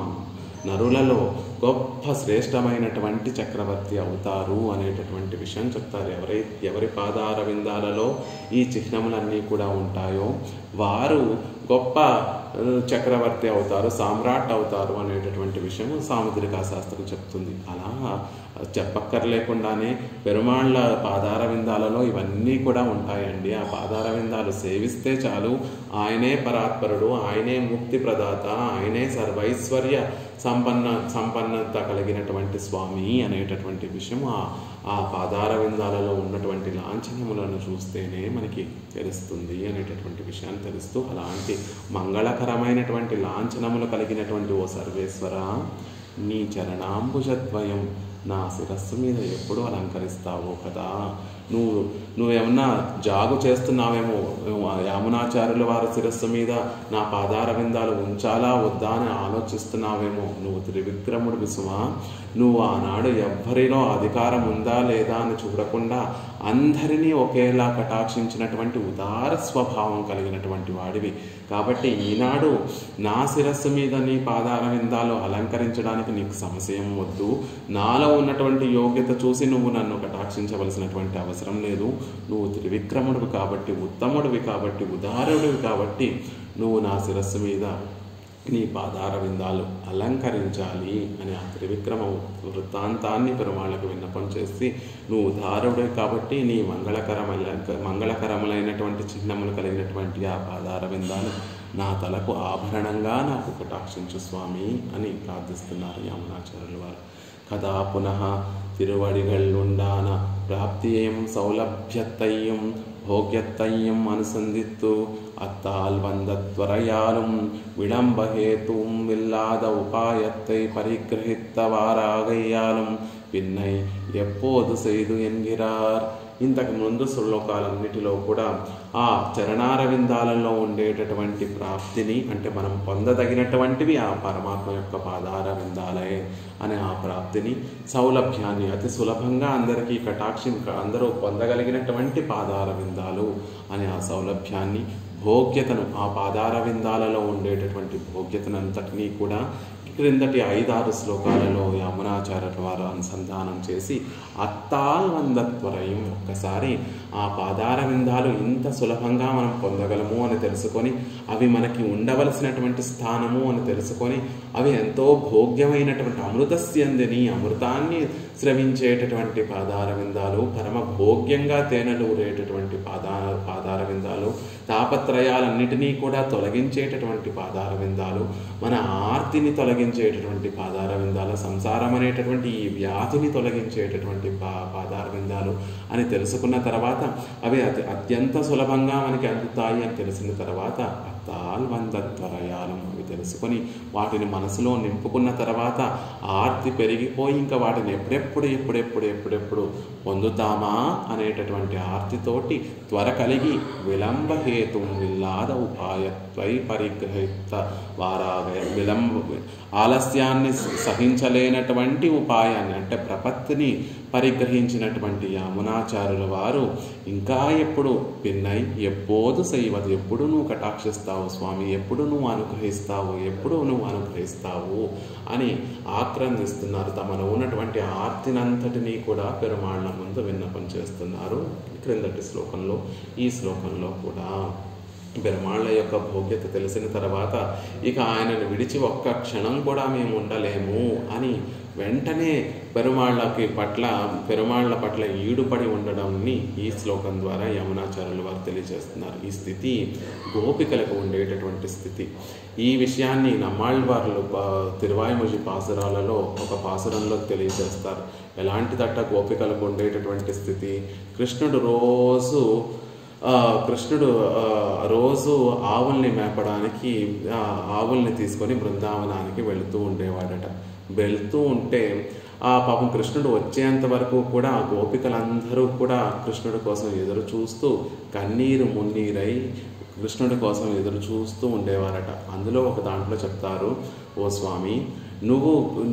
నరులలో గొప్ప శ్రేష్టమైనటువంటి చక్రవర్తి అవుతారు అనేటటువంటి విషయం చెప్తారు. ఎవరి పాదార విందాలలో ఈ చిహ్నములన్నీ కూడా ఉంటాయో వారు గొప్ప చక్రవర్తి అవుతారు, సామ్రాట్ అవుతారు అనేటటువంటి విషయం సాముద్రికా శాస్త్రం చెప్తుంది. అలా చెప్పక్కర్లేకుండానే పెరుమాళ్ల పాదార విందాలలో ఇవన్నీ కూడా ఉంటాయండి. ఆ పాదార విందాలు సేవిస్తే ఆయనే పరాత్పరుడు, ఆయనే ముక్తి ప్రదాత, ఆయనే సర్వైశ్వర్య సంపన్నత కలిగినటువంటి స్వామి అనేటటువంటి విషయం ఆ పాదార విందాలలో ఉన్నటువంటి లాంఛనములను చూస్తేనే మనకి తెలుస్తుంది అనేటటువంటి విషయాన్ని తెలుస్తూ, అలాంటి మంగళకరమైనటువంటి లాంఛనములు కలిగినటువంటి ఓ సర్వేశ్వర, నీ చరణాంబుజద్వయం నా శిరస్సు మీద ఎప్పుడు అలంకరిస్తావో కదా. నువ్వేమన్నా జాగు చేస్తున్నావేమో, యామునాచార్యుల వారి శిరస్సు మీద నా పాదార విందాలు ఉంచాలా వద్దా అని ఆలోచిస్తున్నావేమో. నువ్వు త్రివిక్రముడు విసుమా, నువ్వు ఆనాడు ఎవ్వరిలో అధికారం ఉందా లేదా అని చూడకుండా అందరినీ ఒకేలా కటాక్షించినటువంటి ఉదార స్వభావం కలిగినటువంటి వాడివి. కాబట్టి ఈనాడు నా శిరస్సు మీద నీ పాదార విందాలు అలంకరించడానికి నీకు సంశయం వద్దు. నాలో ఉన్నటువంటి యోగ్యత చూసి నువ్వు నన్ను కటాక్షించవలసినటువంటి అవసరం లేదు. నువ్వు త్రివిక్రముడివి కాబట్టి, ఉత్తముడివి కాబట్టి, ఉదారుడివి కాబట్టి నువ్వు నా శిరస్సు మీద నీ పాదార విందాలు అలంకరించాలి అని ఆ త్రివిక్రమ వృత్తాంతాన్ని పెరుమాళ్లకు విన్నపం చేసి, నువ్వు ఉదారుడే కాబట్టి నీ మంగళకరములైనటువంటి చిహ్నములు కలిగినటువంటి ఆ పాదార విందాలు నా తలకు ఆభరణంగా నాకు కటాక్షించు స్వామి అని ప్రార్థిస్తున్నారు యామునాచార్యుల వారు. కదా పునః తిరువడిగళ్ళుండాన ప్రాప్తియం సౌలభ్యత్తయ్యం భోగ్యత్తయ్యం అనుసంధిత్తు அத்தால் வந்த துவரையாலும் விளம்பஹேத்தும் இல்லாத உபாயத்தை பரிகிரகித்தவாறாகையாலும் பின்னை எப்போது செய்து என்கிறார். ఇంతకు ముందు శ్లోకాలన్నిటిలో కూడా ఆ చరణారవిందాలలో ఉండేటటువంటి ప్రాప్తిని, అంటే మనం పొందదగినటువంటివి ఆ పరమాత్మ యొక్క పాదార విందాలే అనే ఆ ప్రాప్తిని, సౌలభ్యాన్ని, అతి సులభంగా అందరూ పొందగలిగినటువంటి పాదార విందాలు అనే ఆ సౌలభ్యాన్ని, భోగ్యతను, ఆ పాదార విందాలలో ఉండేటటువంటి భోగ్యతనంతటినీ కూడా క్రిందటి 5-6 శ్లోకాలలో యామునాచార్యుల వారు అనుసంధానం చేసి అత్తాల్ వందత్వరయం, ఒక్కసారి ఆ పాదార విందాలు ఇంత సులభంగా మనం పొందగలము అని తెలుసుకొని, అవి మనకి ఉండవలసినటువంటి స్థానము అని తెలుసుకొని, అవి ఎంతో భోగ్యమైనటువంటి అమృతస్యందిని, అమృతాన్ని స్రవించేటటువంటి పాదార విందాలు, పరమ భోగ్యంగా తేనెలూరేటటువంటి పాదార విందాలు, తాపత్రయాలన్నిటినీ కూడా తొలగించేటటువంటి పాదార విందాలు, మన ఆర్తిని తొలగించేటటువంటి పాదార విందాలు, సంసారం అనేటటువంటి ఈ వ్యాధిని తొలగించేటటువంటి పాదార విందాలు అని తెలుసుకున్న తర్వాత, అవి అత్యంత సులభంగా మనకి అందుతాయి అని తెలిసిన తర్వాత తాల్వందత్వరయాలం అవి తెలుసుకొని వాటిని మనసులో నింపుకున్న తర్వాత ఆర్తి పెరిగిపోయి ఇంకా వాటిని ఎప్పుడెప్పుడు పొందుతామా అనేటటువంటి ఆర్తితోటి త్వర కలిగి విలంబహేతు విల్లాద ఉపాయత్వై పరిగ్రహిత వారాగయ, ఆలస్యాన్ని సహించలేనటువంటి ఉపాయాన్ని, అంటే ప్రపత్తిని పరిగ్రహించినటువంటి యామునాచార్యుల వారు ఇంకా ఎప్పుడు పిన్నై ఎప్పోదు చేయవది, ఎప్పుడు నువ్వు కటాక్షిస్తావు అనుగ్రహిస్తావు స్వామి, ఎప్పుడు నువ్వు అనుగ్రహిస్తావు, ఎప్పుడు నువ్వు అనుగ్రహిస్తావు అని ఆక్రందిస్తున్నారు. తమను ఉన్నటువంటి ఆర్తినంతటినీ కూడా పెరుమాళ్ళ ముందు విన్నపం చేస్తున్నారు. క్రిందటి శ్లోకంలో, ఈ శ్లోకంలో కూడా పెరుమాళ్ళ యొక్క భోగ్యత తెలిసిన తర్వాత ఇక ఆయనను విడిచి ఒక్క క్షణం కూడా మేము ఉండలేము అని వెంటనే పెరుమాళ్ళ పట్ల ఈడుపడి ఉండడాన్ని ఈ శ్లోకం ద్వారా యమునాచార్యులు వారు తెలియజేస్తున్నారు. ఈ స్థితి గోపికలకు ఉండేటటువంటి స్థితి. ఈ విషయాన్ని నమ్మాళ్ళవార్లు తిరువాయిమొഴി పాసురాలలో ఒక పాసురంలో తెలియజేస్తారు. ఎలాంటిదట్ట గోపికలకు ఉండేటటువంటి స్థితి? కృష్ణుడు రోజు ఆవుల్ని మేపడానికి ఆవుల్ని తీసుకొని బృందావనానికి వెళుతూ ఉండేవాడట. వెళ్తూ ఉంటే పాపం కృష్ణుడు వచ్చేంత వరకు కూడా ఆ గోపికలందరూ కూడా కృష్ణుడి కోసం ఎదురు చూస్తూ కన్నీరు మున్నీరై కృష్ణుడి కోసం ఎదురు చూస్తూ ఉండేవారట. అందులో ఒక దాంట్లో చెప్తారు, ఓ స్వామి,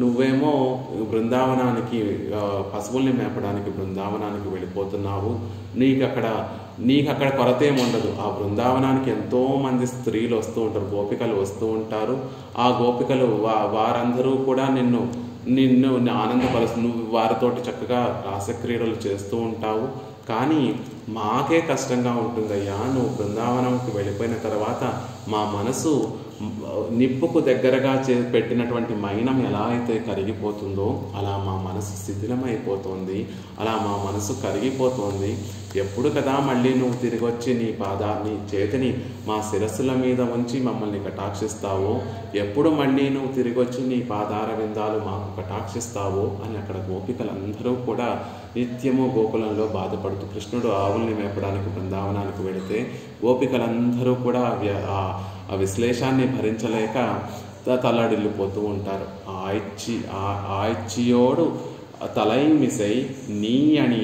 నువ్వేమో బృందావనానికి పశువుల్ని మేపడానికి బృందావనానికి వెళ్ళిపోతున్నావు. నీకు అక్కడ కొరత ఏముండదు. ఆ బృందావనానికి ఎంతోమంది స్త్రీలు వస్తూ ఉంటారు, గోపికలు వస్తూ ఉంటారు. ఆ గోపికలు వారందరూ కూడా నిన్ను ఆనందపరుస్తూ నువ్వు వారితోటి చక్కగా రాసక్రీడలు చేస్తూ ఉంటావు. కానీ మాకే కష్టంగా ఉంటుందయ్యా, నువ్వు బృందావనంకి వెళ్ళిపోయిన తర్వాత మా మనసు నిప్పుకు దగ్గరగా పెట్టినటువంటి మైనం ఎలా అయితే కరిగిపోతుందో అలా మా మనసు శిథిలమైపోతుంది, అలా మా మనసు కరిగిపోతుంది. ఎప్పుడు కదా మళ్ళీ నువ్వు తిరిగి వచ్చి నీ చేతిని మా శిరస్సుల మీద ఉంచి మమ్మల్ని కటాక్షిస్తావో, ఎప్పుడు మళ్ళీ నువ్వు తిరిగి వచ్చి నీ పాదార విందాలు మాకు కటాక్షిస్తావో అని అక్కడ గోపికలందరూ కూడా నిత్యము గోకులంలో బాధపడుతూ, కృష్ణుడు ఆవుల్ని మేపడానికి బృందావనానికి వెళితే గోపికలందరూ కూడా ఆ విశ్లేషాన్ని భరించలేక తల్లడిల్లిపోతూ ఉంటారు. ఆయిచ్చియోడు తలైమిసై నీ అని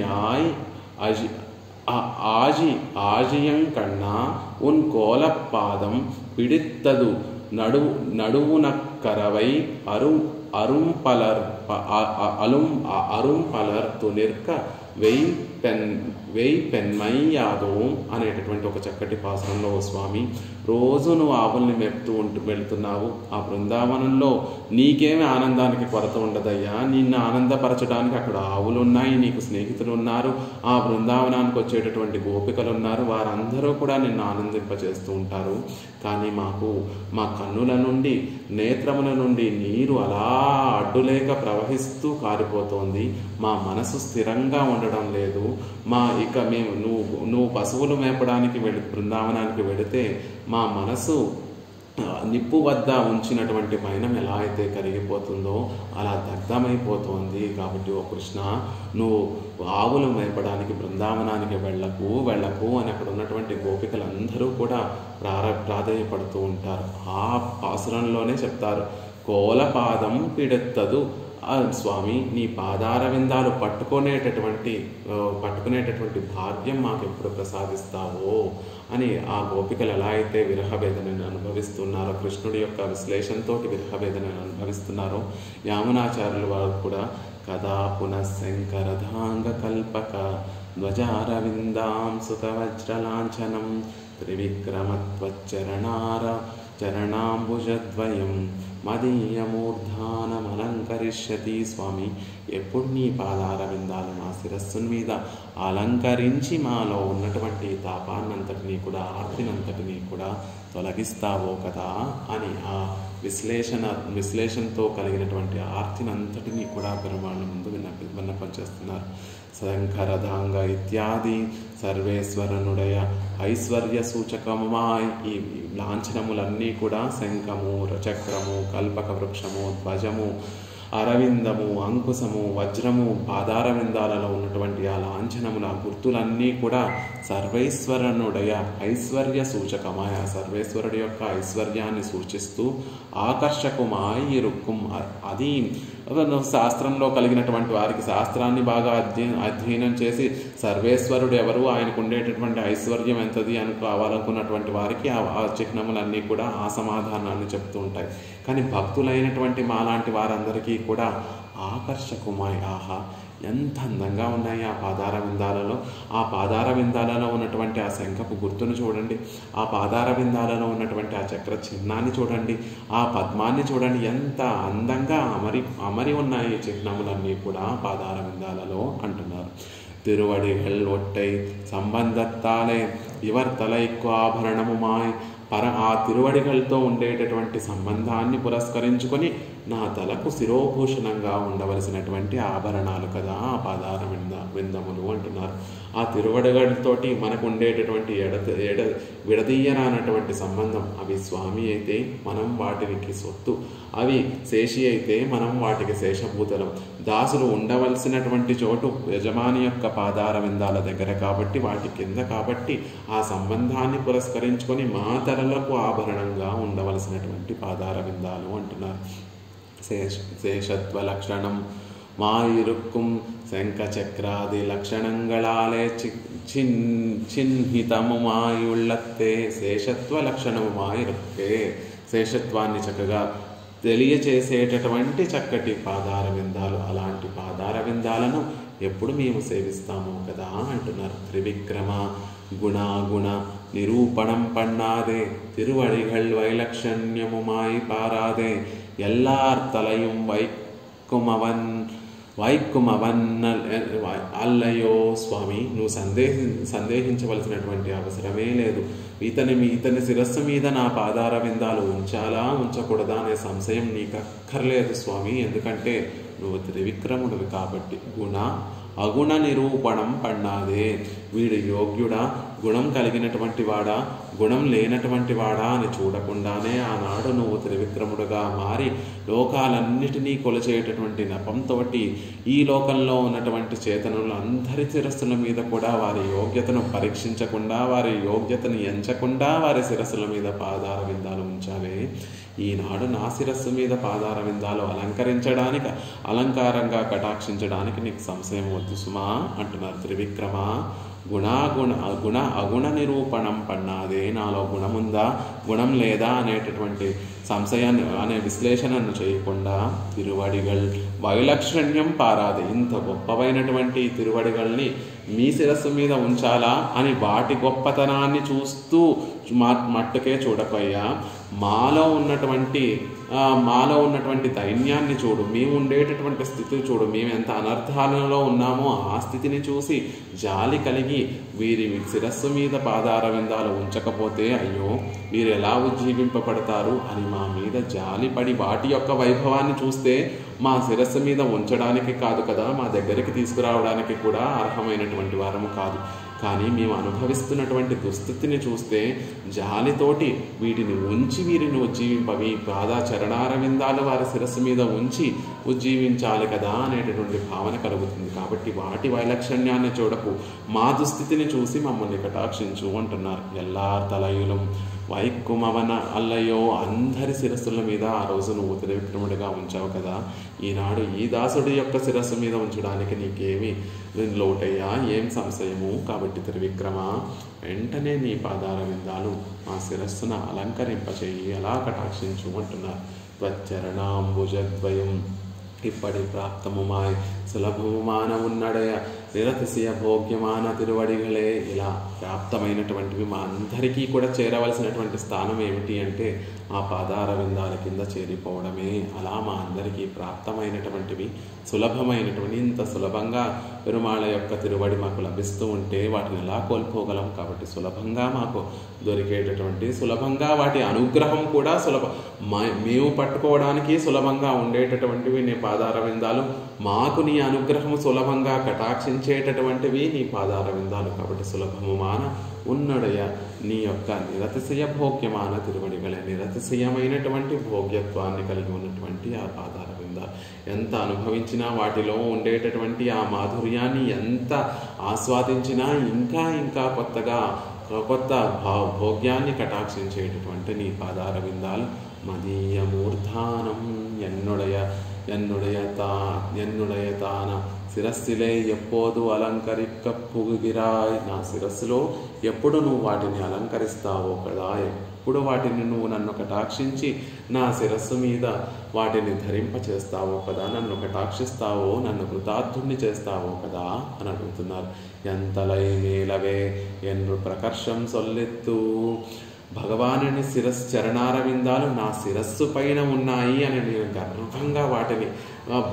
ఆజియం కన్నా ఉన్ కోలపాదం పిడిత్తదు నడువునక్కరవై అరుంపలర్ తునిర్క వెయ్యి పెన్మయ్యాదోం అనేటటువంటి ఒక చక్కటి పాసరంలో, స్వామి, రోజు నువ్వు ఆవుల్ని మేపుతూ వెళ్తున్నావు. ఆ బృందావనంలో నీకేమి ఆనందానికి కొరత ఉండదయ్యా. నిన్ను ఆనందపరచడానికి అక్కడ ఆవులు ఉన్నాయి, నీకు స్నేహితులు ఉన్నారు, ఆ బృందావనానికి వచ్చేటటువంటి గోపికలు ఉన్నారు, వారందరూ కూడా నిన్ను ఆనందింపచేస్తూ ఉంటారు. కానీ మా కన్నుల నుండి, నేత్రముల నుండి నీరు అలా అడ్డులేక ప్రవహిస్తూ కారిపోతోంది. మా మనసు స్థిరంగా ఉండడం లేదు. నువ్వు పశువులు మేపడానికి బృందావనానికి వెళితే మా మనసు నిప్పు వద్ద ఉంచినటువంటి మైనం ఎలా అయితే కరిగిపోతుందో అలా దగ్ధమైపోతుంది. కాబట్టి ఓ కృష్ణ, నువ్వు ఆవులు మేపడానికి బృందావనానికి వెళ్ళకు అని అక్కడ ఉన్నటువంటి గోపికలందరూ కూడా ప్రాధేయపడుతూ ఉంటారు. ఆ పాసురంలోనే చెప్తారు, కోలపాదం పిడెత్తదు స్వామి, నీ పాదార విందాలు పట్టుకునేటటువంటి భాగ్యం మాకు ఎప్పుడు ప్రసాదిస్తావో అని ఆ గోపికలు ఎలా అయితే విరహవేదనని అనుభవిస్తున్నారో, కృష్ణుడి యొక్క విశ్లేషణతో విరహవేదనని అనుభవిస్తున్నారో, యామునాచార్యులు వారు కూడా కదా పునఃశంకరధాంగ కల్పక ధ్వజారవిందాం సుతవజ్రలాంఛనం చరణాంబుజద్వయం మదీయమూర్ధానమలంకరిష్యతి. స్వామి, ఎప్పుడు నీ పాదార విందాలు మా శిరస్సు మీద అలంకరించి మాలో ఉన్నటువంటి తాపాన్నంతటినీ కూడా, ఆర్తినంతటినీ కూడా తొలగిస్తావో కదా అని ఆ విశ్లేషణతో కలిగినటువంటి ఆర్తినంతటినీ కూడా పెరుమాళ్ళ ముందు విన్నపం చేస్తున్నారు. శంకరధాంగ ఇత్యాది సర్వేశ్వరనుడయ ఐశ్వర్య సూచకమాయ్ ఈ లాంఛనములన్నీ కూడా శంఖము, చక్రము, కల్పక వృక్షము, ధ్వజము, అరవిందము, అంకుశము, వజ్రము, పాదారవిందాలలో ఉన్నటువంటి ఆ లాంఛనముల గుర్తులన్నీ కూడా సర్వేశ్వరనుడయ ఐశ్వర్య సూచకమాయ, సర్వేశ్వరుడి యొక్క ఐశ్వర్యాన్ని సూచిస్తూ ఆకర్షకుమాయి రుక్కుం, అది శాస్త్రంలో కలిగినటువంటి వారికి శాస్త్రాన్ని బాగా అధ్యయనం చేసి సర్వేశ్వరుడు ఎవరు, ఆయనకు ఉండేటటువంటి ఐశ్వర్యం ఎంతది అని కావాలనుకున్నటువంటి వారికి ఆ చిహ్నములన్నీ కూడా ఆ సమాధానాన్ని చెప్తూ ఉంటాయి. కానీ భక్తులైనటువంటి మాలాంటి వారందరికీ కూడా ఆకర్షకుమాయ్, ఆహా ఎంత అందంగా ఉన్నాయి ఆ పాదార విందాలలో. ఆ పాదార విందాలలో ఉన్నటువంటి ఆ శంఖపు గుర్తును చూడండి, ఆ పాదార విందాలలో ఉన్నటువంటి ఆ చక్ర చిహ్నాన్ని చూడండి, ఆ పద్మాన్ని చూడండి, ఎంత అందంగా అమరి ఉన్నాయి చిహ్నములన్నీ కూడా పాదార విందాలలో అంటున్నారు. తిరువడిగల్ ఒట్టై సంబంధత్తాలే ఇవర్ తలైక్కు ఆభరణముమాయ్. ఆ తిరువడిగలతో ఉండేటటువంటి సంబంధాన్ని పురస్కరించుకొని నా తలకు శిరోభూషణంగా ఉండవలసినటువంటి ఆభరణాలు కదా ఆ పాదార విందములు అంటున్నారు. ఆ తిరువడిగలతోటి మనకు ఉండేటటువంటి విడదీయరానటువంటి సంబంధం. అవి స్వామి అయితే మనం వాటికి సొత్తు, అవి శేషి అయితే మనం వాటికి శేషభూతలం. దాసులు ఉండవలసినటువంటి చోటు యజమాని యొక్క పాదార విందాల దగ్గర కాబట్టి, వాటి కింద కాబట్టి ఆ సంబంధాన్ని పురస్కరించుకొని మా తలలకు ఆభరణంగా ఉండవలసినటువంటి పాదార విందాలు అంటున్నారు. శేషత్వ లక్షణం మాయిరుక్కుం శంఖచక్రాది లక్షణంగళాలే చిహ్నితము మాయుళ్ళత్తే. శేషత్వ లక్షణము మాయిరుక్కే, శేషత్వాన్ని చక్కగా తెలియచేసేటటువంటి చక్కటి పాదార విందాలు. అలాంటి పాదార విందాలను ఎప్పుడు మేము సేవిస్తాము కదా అంటున్నారు. త్రివిక్రమ గుణాగుణ నిరూపణం పన్నాదే తిరువడిగల్ వైలక్షణ్యముమాయి పారాదే. ఎల్లార్ తలయం వైక్కుమవన్ అల్లయో. స్వామి, నువ్వు సందేహించవలసినటువంటి అవసరమే లేదు. ఇతని శిరస్సు మీద నా పాదార విందాలు ఉంచాలా ఉంచకూడదా అనే సంశయం నీకు అక్కర్లేదు స్వామి. ఎందుకంటే నువ్వు త్రివిక్రముడివి కాబట్టి. అగుణ నిరూపణం పన్నాదే. వీడు యోగ్యుడా, గుణం కలిగినటువంటి వాడా, గుణం లేనటువంటి వాడా అని చూడకుండానే ఆనాడు నువ్వు త్రివిక్రముడుగా మారి లోకాలన్నిటినీ కొలిచేటటువంటి నెపంతో ఈ లోకంలో ఉన్నటువంటి చేతనులు అందరి శిరస్సుల మీద కూడా వారి యోగ్యతను పరీక్షించకుండా, వారి యోగ్యతను ఎంచకుండా వారి శిరస్సుల మీద పాదార విందాలు ఉంచావే. ఈనాడు నా శిరస్సు మీద పాదార విందాలు అలంకారంగా కటాక్షించడానికి నీకు సంశయం వద్దు సుమా అంటున్నారు. త్రివిక్రమ అగుణ నిరూపణం పన్నాదే. నాలో గుణముందా, గుణం లేదా అనేటటువంటి సంశయాన్ని అనే విశ్లేషణను చేయకుండా తిరువడిగల్ వైలక్షణ్యం పారాదే. ఇంత గొప్పవైనటువంటి తిరువడిగల్ని మీ శిరస్సు మీద ఉంచాలా అని వాటి గొప్పతనాన్ని చూస్తూ మట్టుకే చూడకయ్యా. మాలో ఉన్నటువంటి దైన్యాన్ని చూడు, మేము ఉండేటటువంటి స్థితి చూడు, మేము ఎంత అనర్థాలలో ఉన్నామో ఆ స్థితిని చూసి జాలి కలిగి వీరి శిరస్సు మీద పాదార విందాలు ఉంచకపోతే అయ్యో వీరు ఎలా ఉజ్జీవింపబడతారు అని మా మీద జాలిపడి వాటి యొక్క వైభవాన్ని చూస్తే మా శిరస్సు మీద ఉంచడానికి కాదు కదా, మా దగ్గరికి తీసుకురావడానికి కూడా అర్హమైనటువంటి వారము కాదు. కానీ మేము అనుభవిస్తున్నటువంటి దుస్థితిని చూస్తే జాలితోటి వీటిని ఉంచి వీరిని ఉజ్జీవింపవి చరణార విందాలు వారి శిరస్సు మీద ఉంచి ఉజ్జీవించాలి కదా అనేటటువంటి భావన కలుగుతుంది. కాబట్టి వాటి వైలక్షణ్యాన్ని చూడకు, మా దుస్థితిని చూసి మమ్మల్ని కటాక్షించు అంటున్నారు. ఎల్లార్ తలయులం వైక్కుమవన అల్లయో. అందరి శిరస్సుల మీద ఆ రోజు నువ్వు త్రివిక్రముడిగా ఉంచావు కదా, ఈనాడు ఈ దాసుడి యొక్క శిరస్సు మీద ఉంచడానికి నీకేమి లోటయ్యా, ఏం సంశయము? కాబట్టి త్రివిక్రమ, వెంటనే నీ పాదార విందాలు మా శిరస్సును అలంకరింపచేయి, అలా కటాక్షించు అంటున్నారు. త్వచ్చరణాంబుజద్వయం ఇప్పటి ప్రాప్తముమాయ్ సులభముమాన ఉన్నడయ నిరతిశయ భోగ్యమాన తిరువడిగలే. ఇలా ప్రాప్తమైనటువంటివి మా అందరికీ కూడా చేరవలసినటువంటి స్థానం ఏమిటి అంటే ఆ పాదార విందాల కింద చేరిపోవడమే. అలా మా అందరికీ ప్రాప్తమైనటువంటివి సులభమైనటువంటి, ఇంత సులభంగా పెరుమాళ యొక్క తిరువడి మాకు లభిస్తూ ఉంటే వాటిని ఎలా కోల్పోగలం? కాబట్టి సులభంగా మాకు దొరికేటటువంటి, సులభంగా వాటి అనుగ్రహం కూడా మేము పట్టుకోవడానికి సులభంగా ఉండేటటువంటివి నీ పాదార విందాలు, మాకు నీ అనుగ్రహము సులభంగా కటాక్షించేటటువంటివి నీ పాదార విందాలు. కాబట్టి సులభముమాన ఉన్నడయ నీ యొక్క నిరతిశయ భోగ్యమాన తిరువడిగలే. నిరతిశయమైనటువంటి భోగ్యత్వాన్ని కలిగి ఉన్నటువంటి ఆ పాదార విందాలు ఎంత అనుభవించినా, వాటిలో ఉండేటటువంటి ఆ మాధుర్యాన్ని ఎంత ఆస్వాదించినా ఇంకా ఇంకా కొత్త భోగ్యాన్ని కటాక్షించేటటువంటి నీ పాదార విందాలు మదీయ మూర్ధానం ఎన్నుడయతాన శిరస్సులే ఎప్పోదు అలంకరిక్క పుగిరాయ్. నా శిరస్సులో ఎప్పుడు నువ్వు వాటిని అలంకరిస్తావో కదా, ఎప్పుడు వాటిని నువ్వు నన్ను కటాక్షించి నా శిరస్సు మీద వాటిని ధరింపచేస్తావో కదా, నన్ను కటాక్షిస్తావో, నన్ను కృతార్థుణ్ణి చేస్తావో కదా అని అడుగుతున్నారు. ఎంతలై మేలవే ఎన్ను ప్రకర్షం సొల్లెత్తు. భగవానుని చరణారవిందాలు నా శిరస్సు పైన ఉన్నాయి అని నేను గర్వంగా వాటిని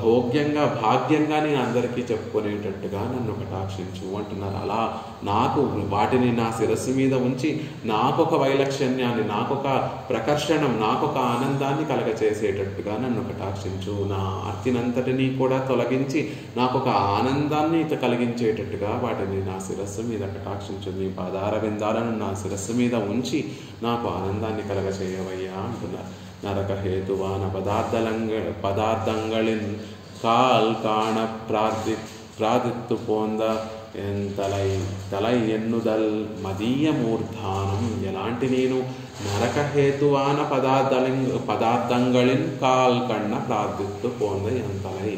భోగ్యంగా భాగ్యంగా నేను అందరికీ చెప్పుకునేటట్టుగా నన్ను కటాక్షించు అంటున్నారు. అలా నాకు వాటిని నా శిరస్సు మీద ఉంచి నాకొక వైలక్షణ్యాన్ని, నాకొక ప్రకర్షణం, నాకొక ఆనందాన్ని కలగచేసేటట్టుగా నన్ను కటాక్షించు. నా ఆర్తినంతటినీ కూడా తొలగించి నాకొక ఆనందాన్ని కలిగించేటట్టుగా వాటిని నా శిరస్సు మీద కటాక్షించు. నీ పాదారవిందాలను నా శిరస్సు మీద ఉంచి నాకు ఆనందాన్ని కలగచేయవయ్యా అంటున్నారు. నరక హేతువాన పదార్థంగళిన్ కాల్ కాణ ప్రాదిత్తు పోంద తలై ఎన్నుదల్ మదీయ మూర్ధానం. ఎలాంటి నేను నరక హేతువాన పదార్థంగళిన్ కాల్ కన్న ప్రార్థిత్తు పోంద ఎంతలై.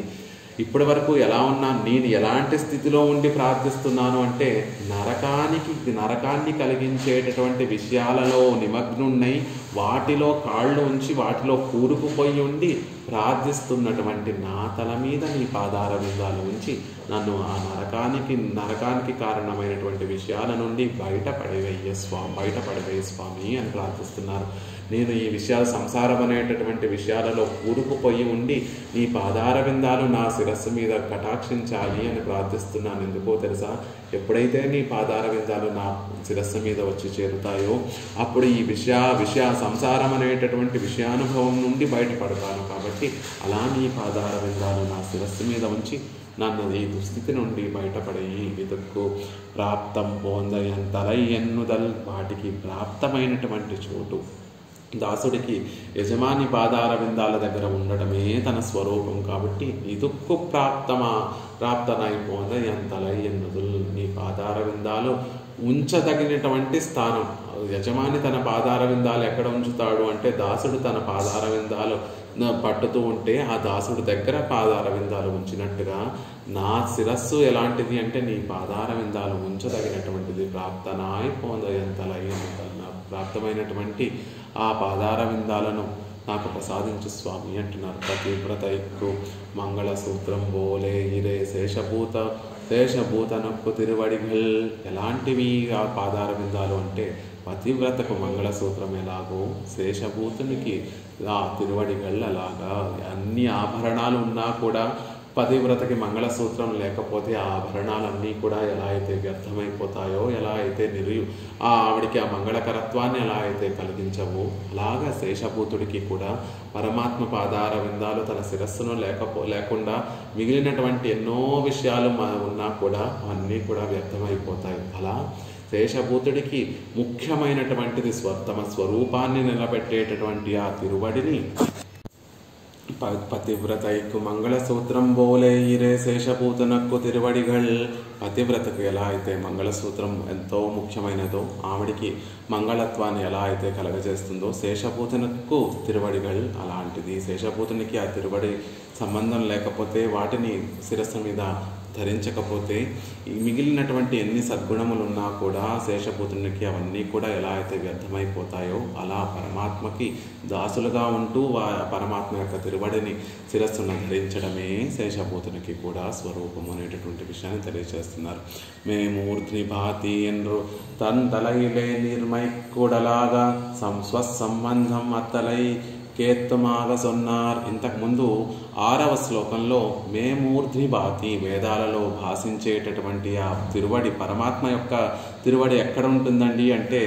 ఇప్పటి వరకు ఎలా ఉన్నాను, నేను ఎలాంటి స్థితిలో ఉండి ప్రార్థిస్తున్నాను అంటే నరకాన్ని కలిగించేటటువంటి విషయాలలో నిమగ్నున్నై వాటిలో కాళ్ళు ఉంచి వాటిలో కూరుకుపోయి ఉండి ప్రార్థిస్తున్నటువంటి నా తల మీద నీ పాదారవిందాలు ఉంచి నన్ను ఆ నరకానికి కారణమైనటువంటి విషయాల నుండి బయటపడవేయ స్వామి అని ప్రార్థిస్తున్నారు. నేను ఈ విషయాలు సంసారం అనేటటువంటి విషయాలలో కూరుకుపోయి ఉండి నీ పాదారవిందాలు నా శిరస్సు మీద కటాక్షించాలి అని ప్రార్థిస్తున్నాను. ఎందుకో తెలుసా, ఎప్పుడైతే నీ పాదారవిందాలు నా శిరస్సు మీద వచ్చి చేరుతాయో అప్పుడు ఈ విషయ సంసారం అనేటటువంటి విషయానుభవం నుండి బయటపడతాను. కాబట్టి అలా నీ పాదారవిందాలు నా శిరస్సు మీద ఉంచి నన్ను ఈ దుస్థితి నుండి బయటపడేయి. విదుక్కు ప్రాప్తం పోందయంతలై ఎన్నుదల్. వాటికి ప్రాప్తమైనటువంటి చోటు దాసుడికి యజమాని పాదారవిందాల దగ్గర ఉండడమే తన స్వరూపం. కాబట్టి ఇదుక్కు ప్రాప్తనైపోంద ఎంతలై ఎన్నుదుల్. నీ పాదారవిందాలు ఉంచదగినటువంటి స్థానం. యజమాని తన పాదారవిందాలు ఎక్కడ ఉంచుతాడు అంటే దాసుడు తన పాదారవిందాలు పట్టుతూ ఉంటే ఆ దాసుడు దగ్గర పాదారవిందాలు ఉంచినట్టుగా నా శిరస్సు ఎలాంటిది అంటే నీ పాదారవిందాలు ఉంచదగినటువంటిది. ప్రాప్తనాయ్ పోందయంతలై ప్రాప్తమైనటువంటి ఆ పాదారవిందాలను నాకు ప్రసాదించు స్వామి అంటున్నారు. పతివ్రతైక్కు మంగళసూత్రం బోలే ఇరే శేషభూతనక్కు తిరువడిగల్. ఎలాంటివి ఆ పాదారవిందాలు అంటే పతివ్రతకు మంగళసూత్రం ఎలాగో శేషభూతునికి ఆ తిరువడిగల్ అలాగా. అన్ని ఆభరణాలు ఉన్నా కూడా పతివ్రతకి మంగళసూత్రం లేకపోతే ఆ ఆభరణాలన్నీ కూడా ఎలా అయితే వ్యర్థమైపోతాయో, ఎలా అయితే ఆవిడికి ఆ మంగళకరత్వాన్ని ఎలా అయితే కలిగించవో, అలాగా శేషభూతుడికి కూడా పరమాత్మ పాదారవిందాలు తన శిరస్సును లేకుండా మిగిలినటువంటి ఎన్నో విషయాలు ఉన్నా కూడా అవన్నీ కూడా వ్యర్థమైపోతాయి. అలా శేషభూతుడికి ముఖ్యమైనటువంటిది తమ స్వరూపాన్ని నిలబెట్టేటటువంటి ఆ తిరువడిని పతివ్రతైకు మంగళసూత్రం బోలే ఇరే శేషభూతనక్కు తిరువడిగల్. పతివ్రతకు ఎలా అయితే మంగళసూత్రం ఎంతో ముఖ్యమైనదో, ఆవిడికి మంగళత్వాన్ని ఎలా అయితే కలగజేస్తుందో శేషభూతనకు తిరువడిగల్ అలాంటిది. శేషభూతునికి ఆ తిరువడి సంబంధం లేకపోతే, వాటిని శిరస్సు మీద ధరించకపోతే మిగిలినటువంటి ఎన్ని సద్గుణములు ఉన్నా కూడా శేషభూతునికి అవన్నీ కూడా ఎలా అయితే వ్యర్థమైపోతాయో, అలా పరమాత్మకి దాసులుగా ఉంటూ పరమాత్మ యొక్క తిరువడిని శిరస్సును ధరించడమే శేషభూతునికి కూడా స్వరూపము అనేటటువంటి విషయాన్ని తెలియజేస్తున్నారు. మేమూర్ధ్ని భాతి ఎన్రు తన్ తలైలే నిర్మై కూడలాగా సంబంధం అత్తలై కేత్తుమాగ సొన్నార్. ఇంతకుముందు 6వ శ్లోకంలో మేమూర్ధ్ని భాతి, వేదాలలో భాషించేటటువంటి ఆ తిరువడి, పరమాత్మ యొక్క తిరువడి ఎక్కడ ఉంటుందండి అంటే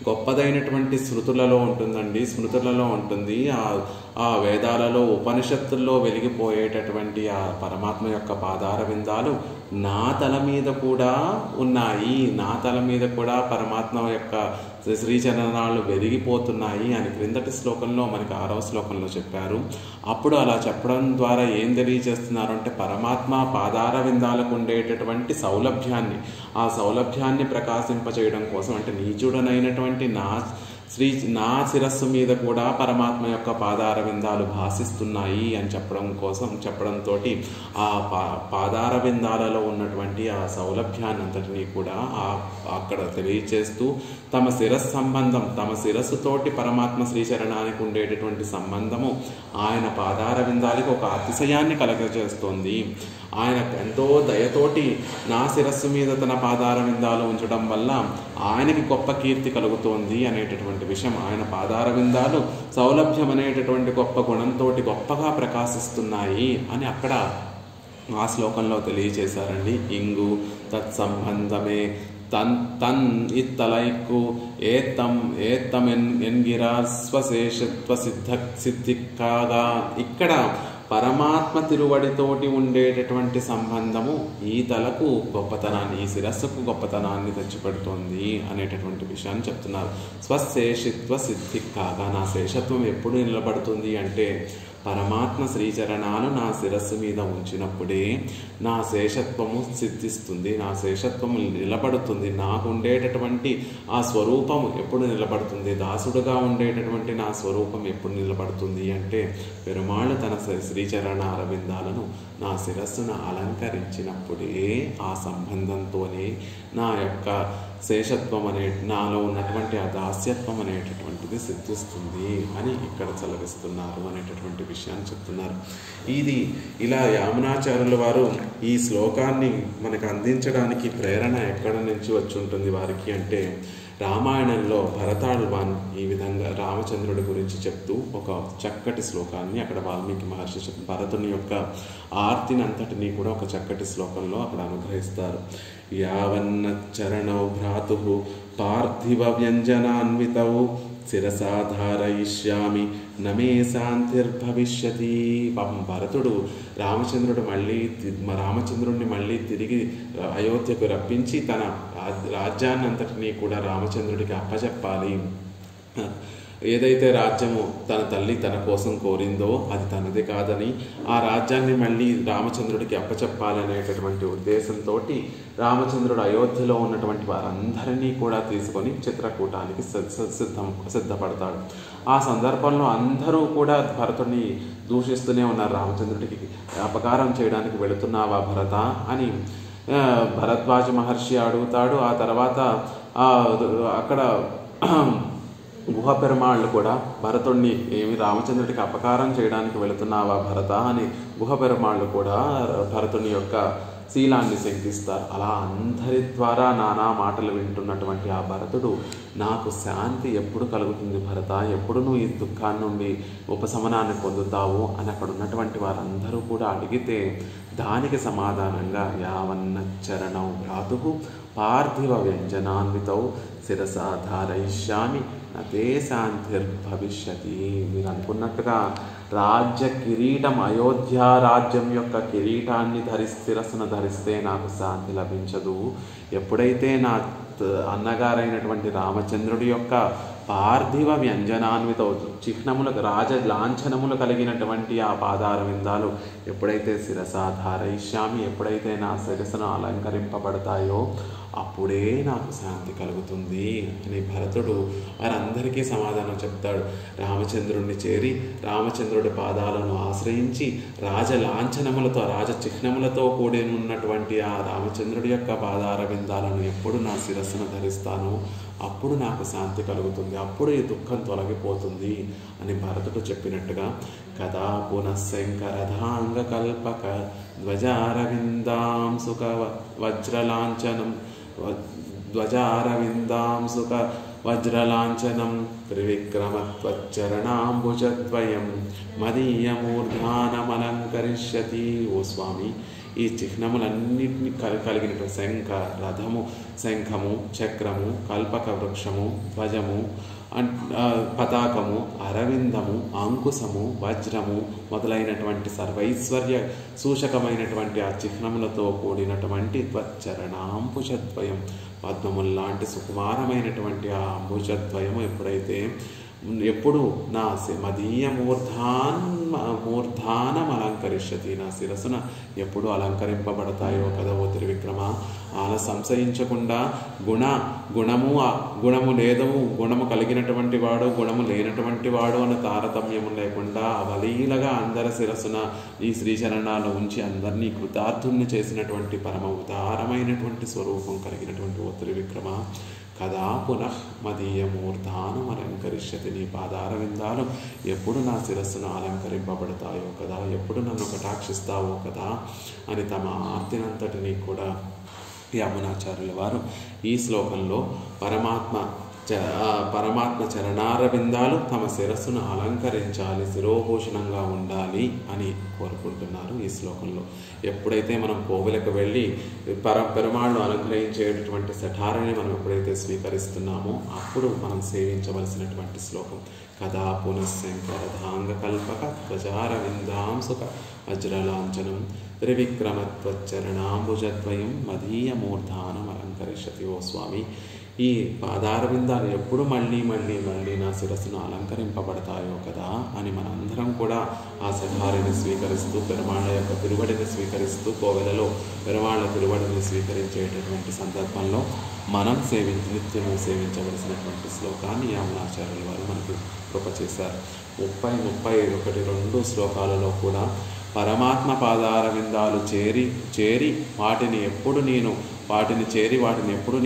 గొప్పదైనటువంటి స్మృతులలో ఉంటుందండి. స్మృతులలో ఉంటుంది. ఆ వేదాలలో ఉపనిషత్తుల్లో వెలిగిపోయేటటువంటి ఆ పరమాత్మ యొక్క పాదారవిందాలు నా తల మీద కూడా ఉన్నాయి. నా తల మీద కూడా పరమాత్మ యొక్క శ్రీచరణాలు వెలిగిపోతున్నాయి అని క్రిందటి శ్లోకంలో మనకి 6వ శ్లోకంలో చెప్పారు. అప్పుడు అలా చెప్పడం ద్వారా ఏం తెలియజేస్తున్నారు అంటే పరమాత్మ పాదారవిందాలకు ఉండేటటువంటి సౌలభ్యాన్ని, ఆ సౌలభ్యాన్ని ప్రకాశింపచేయడం కోసం, అంటే నీచుడనైనటువంటి నా శిరస్సు మీద కూడా పరమాత్మ యొక్క పాదార విందాలు భాసిస్తున్నాయి అని చెప్పడంతో ఆ పాదార విందాలలో ఉన్నటువంటి ఆ సౌలభ్యాన్ని అంతటినీ కూడా అక్కడ తెలియచేస్తూ తమ శిరస్సు సంబంధం, తమ శిరస్సుతోటి పరమాత్మ శ్రీచరణానికి ఉండేటటువంటి సంబంధము ఆయన పాదార విందాలకి ఒక అతిశయాన్ని కలగజేస్తోంది. ఆయన ఎంతో దయతోటి నా శిరస్సు మీద తన పాదార విందాలు ఉంచడం వల్ల ఆయనకి గొప్ప కీర్తి కలుగుతోంది అనేటటువంటి విషయం, ఆయన పాదార విందాలు సౌలభ్యం అనేటటువంటి గొప్ప గుణంతో గొప్పగా ప్రకాశిస్తున్నాయి అని అక్కడ ఆ శ్లోకంలో తెలియచేశారండి. ఇంగు తత్సంబంధమే తన్ ఇత్తలైక్కు ఏత్తం ఎన్గిరా స్వశేషత్వ సిద్ధికాగా. ఇక్కడ పరమాత్మ తిరువడితోటి ఉండేటటువంటి సంబంధము ఈ తలకు గొప్పతనాన్ని, ఈ శిరస్సుకు గొప్పతనాన్ని తెచ్చిపెడుతోంది అనేటటువంటి విషయాన్ని చెప్తున్నారు. స్వశేషిత్వ సిద్ధి కాగా, నా శేషత్వం ఎప్పుడు నిలబడుతుంది అంటే పరమాత్మ శ్రీచరణాలు నా శిరస్సు మీద ఉంచినప్పుడే నా శేషత్వము సిద్ధిస్తుంది, నా శేషత్వము నిలబడుతుంది. నాకు ఉండేటటువంటి ఆ స్వరూపం ఎప్పుడు నిలబడుతుంది, దాసుడుగా ఉండేటటువంటి నా స్వరూపం ఎప్పుడు నిలబడుతుంది అంటే పెరుమాళ్ళు తన శ్రీచరణ అరవిందాలను నా శిరస్సును అలంకరించినప్పుడే ఆ సంబంధంతోనే నా యొక్క శేషత్వం నాలో ఉన్నటువంటి ఆ దాస్యత్వం అనేటటువంటిది సిద్ధిస్తుంది అని ఇక్కడ చలవిస్తున్నారు అనేటటువంటి విషయాన్ని చెప్తున్నారు. ఇది ఇలా యామునాచార్యుల వారు ఈ శ్లోకాన్ని మనకు అందించడానికి ప్రేరణ ఎక్కడ నుంచి వచ్చి ఉంటుంది వారికి అంటే రామాయణంలో భరతాళ్వాన్ ఈ విధంగా రామచంద్రుడి గురించి చెప్తూ ఒక చక్కటి శ్లోకాన్ని అక్కడ వాల్మీకి మహర్షి భరతుని యొక్క ఆర్తిని అంతటినీ కూడా ఒక చక్కటి శ్లోకంలో అక్కడ అనుగ్రహిస్తారు. యావన్నచ్చరణౌ భ్రాతు పార్థివ వ్యంజనాన్వితౌ శిరసా ధారయిష్యామి నమే శాంతిర్భవిష్యతి. పాపం భరతుడు రామచంద్రుడిని మళ్ళీ తిరిగి అయోధ్యకు రప్పించి తన రాజ్యాన్ని అంతటినీ కూడా రామచంద్రుడికి అప్పచెప్పాలి. ఏదైతే రాజ్యము తన తల్లి తన కోసం కోరిందో అది తనది కాదని ఆ రాజ్యాన్ని మళ్ళీ రామచంద్రుడికి అప్పచెప్పాలనేటటువంటి ఉద్దేశంతో రామచంద్రుడు అయోధ్యలో ఉన్నటువంటి వారందరినీ కూడా తీసుకొని చిత్రకూటానికి సిద్ధపడతాడు. ఆ సందర్భంలో అందరూ కూడా భరతుడిని దూషిస్తూనే ఉన్నారు. రామచంద్రుడికి అపకారం చేయడానికి వెళుతున్నావా భరత అని భరద్వాజ మహర్షి అడుగుతాడు. ఆ తర్వాత అక్కడ గుహ పెరుమాళ్ళు కూడా భరతుడిని ఏమి రామచంద్రుడికి అపకారం చేయడానికి వెళుతున్నావా భరత అని గుహ పెరుమాళ్ళు కూడా భరతుని యొక్క శీలాన్ని శంకిస్తారు. అలా అందరి ద్వారా నానా మాటలు వింటున్నటువంటి ఆ భరతుడు నాకు శాంతి ఎప్పుడు కలుగుతుంది భరత, ఎప్పుడు నువ్వు ఈ దుఃఖాన్ని నుండి ఉపశమనాన్ని పొందుతావు అని అక్కడ ఉన్నటువంటి వారందరూ కూడా అడిగితే దానికి సమాధానంగా యావన్నచ్చరణౌ భ్రాతు పార్థివ వ్యంజనాన్వితౌ శిరసా ధారయిష్యామి నతే శాంతిర్భవిష్యతి. మీరు అనుకున్నట్టుగా రాజ్య కిరీటం, అయోధ్య రాజ్యం యొక్క కిరీటాన్ని శిరస్సును ధరిస్తే నాకు శాంతి లభించదు. ఎప్పుడైతే నా అన్నగారైనటువంటి రామచంద్రుడి యొక్క పార్థివ వ్యంజనాన్విత చిహ్నములకు రాజ లాంఛనములు కలిగినటువంటి ఆ పాదార విందాలు ఎప్పుడైతే శిరసాధారయిష్యామి, ఎప్పుడైతే నా శిరస్సును అలంకరింపబడతాయో అప్పుడే నాకు శాంతి కలుగుతుంది అని భరతుడు వారందరికీ సమాధానం చెప్తాడు. రామచంద్రుడిని చేరి రామచంద్రుడి పాదాలను ఆశ్రయించి రాజ లాంఛనములతో రాజ చిహ్నములతో కూడి ఉన్నటువంటి ఆ రామచంద్రుడి యొక్క పాదార విందాలను ఎప్పుడు నా శిరస్సును ధరిస్తానో అప్పుడు నాకు శాంతి కలుగుతుంది, అప్పుడు ఈ దుఃఖం తొలగిపోతుంది అని భరతుడు చెప్పినట్టుగా కదా పునఃశంకరధాంగ కల్పక ధ్వజారవిందాం సుఖ వజ్రలాంఛనం ధ్వజారవిందాంసుక వజ్రలాంఛనం త్రివిక్రమత్వచ్చరణాంబుజద్వయం మదీయమూర్ధానమలంకరిష్యతి. ఓ స్వామి, ఈ చిహ్నములన్నింటినీ కలిగినటువంటి శంఖ, రథము, శంఖము, చక్రము, కల్పక వృక్షము, ధ్వజము, పతాకము, అరవిందము, అంకుశము, వజ్రము మొదలైనటువంటి సర్వైశ్వర్య సూచకమైనటువంటి ఆ చిహ్నములతో కూడినటువంటి త్వచ్చరణాంబుజద్వయం, పద్మముల్లాంటి సుకుమారమైనటువంటి ఆ అంబుజద్వయము ఎప్పుడు నా మదీయ మూర్ధాన మూర్ధానం అలంకరిష్యతి, నా శిరస్సున ఎప్పుడు అలంకరింపబడతాయో కదా ఓ త్రివిక్రమ. ఆయన సంశయించకుండా గుణము లేదు, గుణము కలిగినటువంటి వాడు, గుణము లేనటువంటి వాడు అన్న తారతమ్యము లేకుండా అవలీలగా అందరి శిరస్సున ఈ శ్రీచరణాలు ఉంచి అందరినీ కృతార్థుల్ని చేసినటువంటి పరమ ఉదారమైనటువంటి స్వరూపం కలిగినటువంటి ఓ త్రివిక్రమ, కదా పునః మదీయ మూర్ధానం అలంకరిష్యతి, నీ పాదార విందాలు ఎప్పుడు నా శిరస్సును అలంకరింపబడతాయో కదా, ఎప్పుడు నన్ను కటాక్షిస్తావో కదా అని తమ ఆర్తినంతటినీ కూడా యమునాచార్యుల వారు ఈ శ్లోకంలో పరమాత్మ చరణారవిందాలు తమ శిరస్సును అలంకరించాలి, శిరోభూషణంగా ఉండాలి అని కోరుకుంటున్నారు ఈ శ్లోకంలో. ఎప్పుడైతే మనం కోవిలకు వెళ్ళి పెరుమాళ్ళు అనుగ్రహించేటటువంటి శఠారిని మనం ఎప్పుడైతే స్వీకరిస్తున్నామో అప్పుడు మనం సేవించవలసినటువంటి శ్లోకం కదా పునఃశంకరధాంగకల్పక ధ్వజారవిందాంసుక వజ్రలాంఛనం త్రివిక్రమత్వచ్చరణాంబుజద్వయం మదీయ మూర్ధానం అలంకరిష్యతి. ఓ స్వామి, ఈ పాదారవిందాలు ఎప్పుడు మళ్ళీ మళ్ళీ మళ్ళీ నా శిరస్సును అలంకరింపబడతాయో కదా అని మనందరం కూడా ఆ శఠారిని స్వీకరిస్తూ పెరుమాళ్ళ యొక్క తిరువడిని స్వీకరిస్తూ కోవెలలో పెరుమాళ్ళ తిరువడిని స్వీకరించేటటువంటి సందర్భంలో మనం నిత్యము సేవించవలసినటువంటి శ్లోకాన్ని యమునాచార్యుల వారు మనకు కృప చేశారు. 30, 31, 2 శ్లోకాలలో కూడా పరమాత్మ పాదారవిందాలు చేరి వాటిని ఎప్పుడు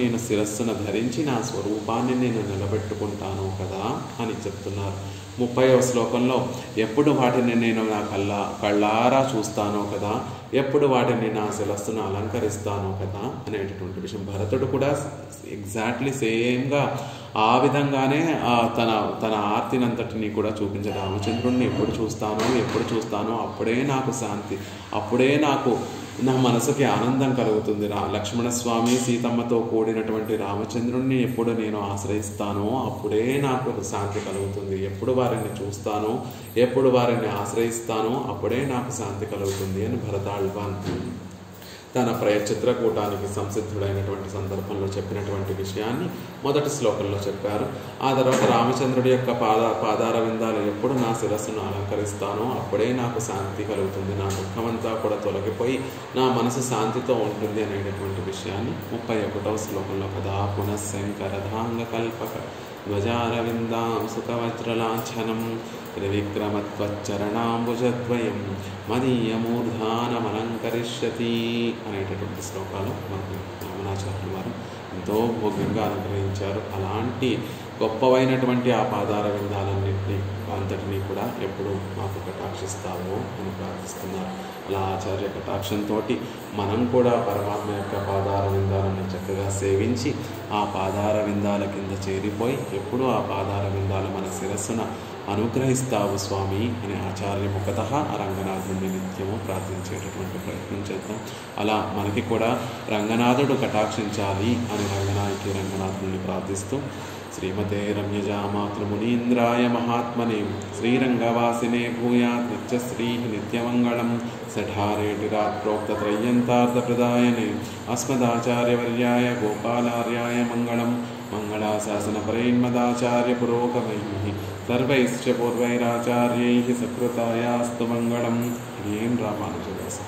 నేను శిరస్సున ధరించి నా స్వరూపాన్ని నేను నిలబెట్టుకుంటాను కదా అని చెప్తున్నారు. 30వ శ్లోకంలో ఎప్పుడు వాటిని నేను నా కళ్ళారా చూస్తానో కదా, ఎప్పుడు వాటిని నా శిరస్సును అలంకరిస్తానో కదా అనేటటువంటి విషయం. భరతుడు కూడా ఎగ్జాక్ట్లీ సేమ్గా ఆ విధంగానే తన ఆర్తినంతటిని కూడా చూపించాడు. రామచంద్రుడిని ఎప్పుడు చూస్తానో అప్పుడే నాకు శాంతి, అప్పుడే నాకు నా మనసుకి ఆనందం కలుగుతుంది. లక్ష్మణస్వామి సీతమ్మతో కూడినటువంటి రామచంద్రుణ్ణి ఎప్పుడు నేను ఆశ్రయిస్తానో అప్పుడే నాకు శాంతి కలుగుతుంది. ఎప్పుడు వారిని చూస్తానో, ఎప్పుడు వారిని ఆశ్రయిస్తానో అప్పుడే నాకు శాంతి కలుగుతుంది అని భరతాళ్వాన్ తన చిత్రకూటానికి సంసిద్ధుడైనటువంటి సందర్భంలో చెప్పినటువంటి విషయాన్ని మొదటి శ్లోకంలో చెప్పారు. ఆ తర్వాత రామచంద్రుడి యొక్క పాదార విందాలు ఎప్పుడు నా శిరస్సును అలంకరిస్తానో అప్పుడే నాకు శాంతి కలుగుతుంది, నా దుఃఖమంతా కూడా తొలగిపోయి నా మనసు శాంతితో ఉంటుంది అనేటటువంటి విషయాన్ని 31వ శ్లోకంలో కదా పునఃశంకరధాంగకల్పక ధ్వజారవిందాంసుకవజ్రలాంఛనం త్రివిక్రమత్వచ్చరణాంబుజద్వయం మదీయమూర్ధానమలంకరిష్యతి అనేటటువంటి శ్లోకాలు మనకు యమునాచార్యుల వారు ఎంతో భోగ్యంగా అనుగ్రహించారు. అలాంటి గొప్పవైనటువంటి ఆ పాదార అంతటినీ కూడా ఎప్పుడు మాకు కటాక్షిస్తావో అని ప్రార్థిస్తున్నారు. అలా ఆచార్య కటాక్షంతో మనం కూడా పరమాత్మ యొక్క పాదార విందాలను చక్కగా సేవించి ఆ పాదార విందాల కింద చేరిపోయి ఎప్పుడు ఆ పాదార విందాలు మన శిరస్సున అనుగ్రహిస్తావు స్వామి అని ఆచార్య ముఖతః ఆ రంగనాథుడిని నిత్యము ప్రార్థించేటటువంటి ప్రయత్నం చేద్దాం. అలా మనకి కూడా రంగనాథుడు కటాక్షించాలి అని రంగనాథుడిని ప్రార్థిస్తూ శ్రీమతే రమ్యజామాతృమునీంద్రాయ మహాత్మనే శ్రీరంగవాసినే భూయాత్ నిత్యశ్రీ నిత్యమంగళం సఠారేటిరాత్ ప్రోక్తత్రయ్యంతార్థప్రదాయనే అస్మదాచార్యవర్యాయ గోపాలార్యాయ మంగళం మంగళాశాసనపరైన్మదాచార్య పురోగమైః సర్వైశ్చ పూర్వైరాచార్యైః సకృతాయాస్తు మంగళం. ఏం రామానుజదాస.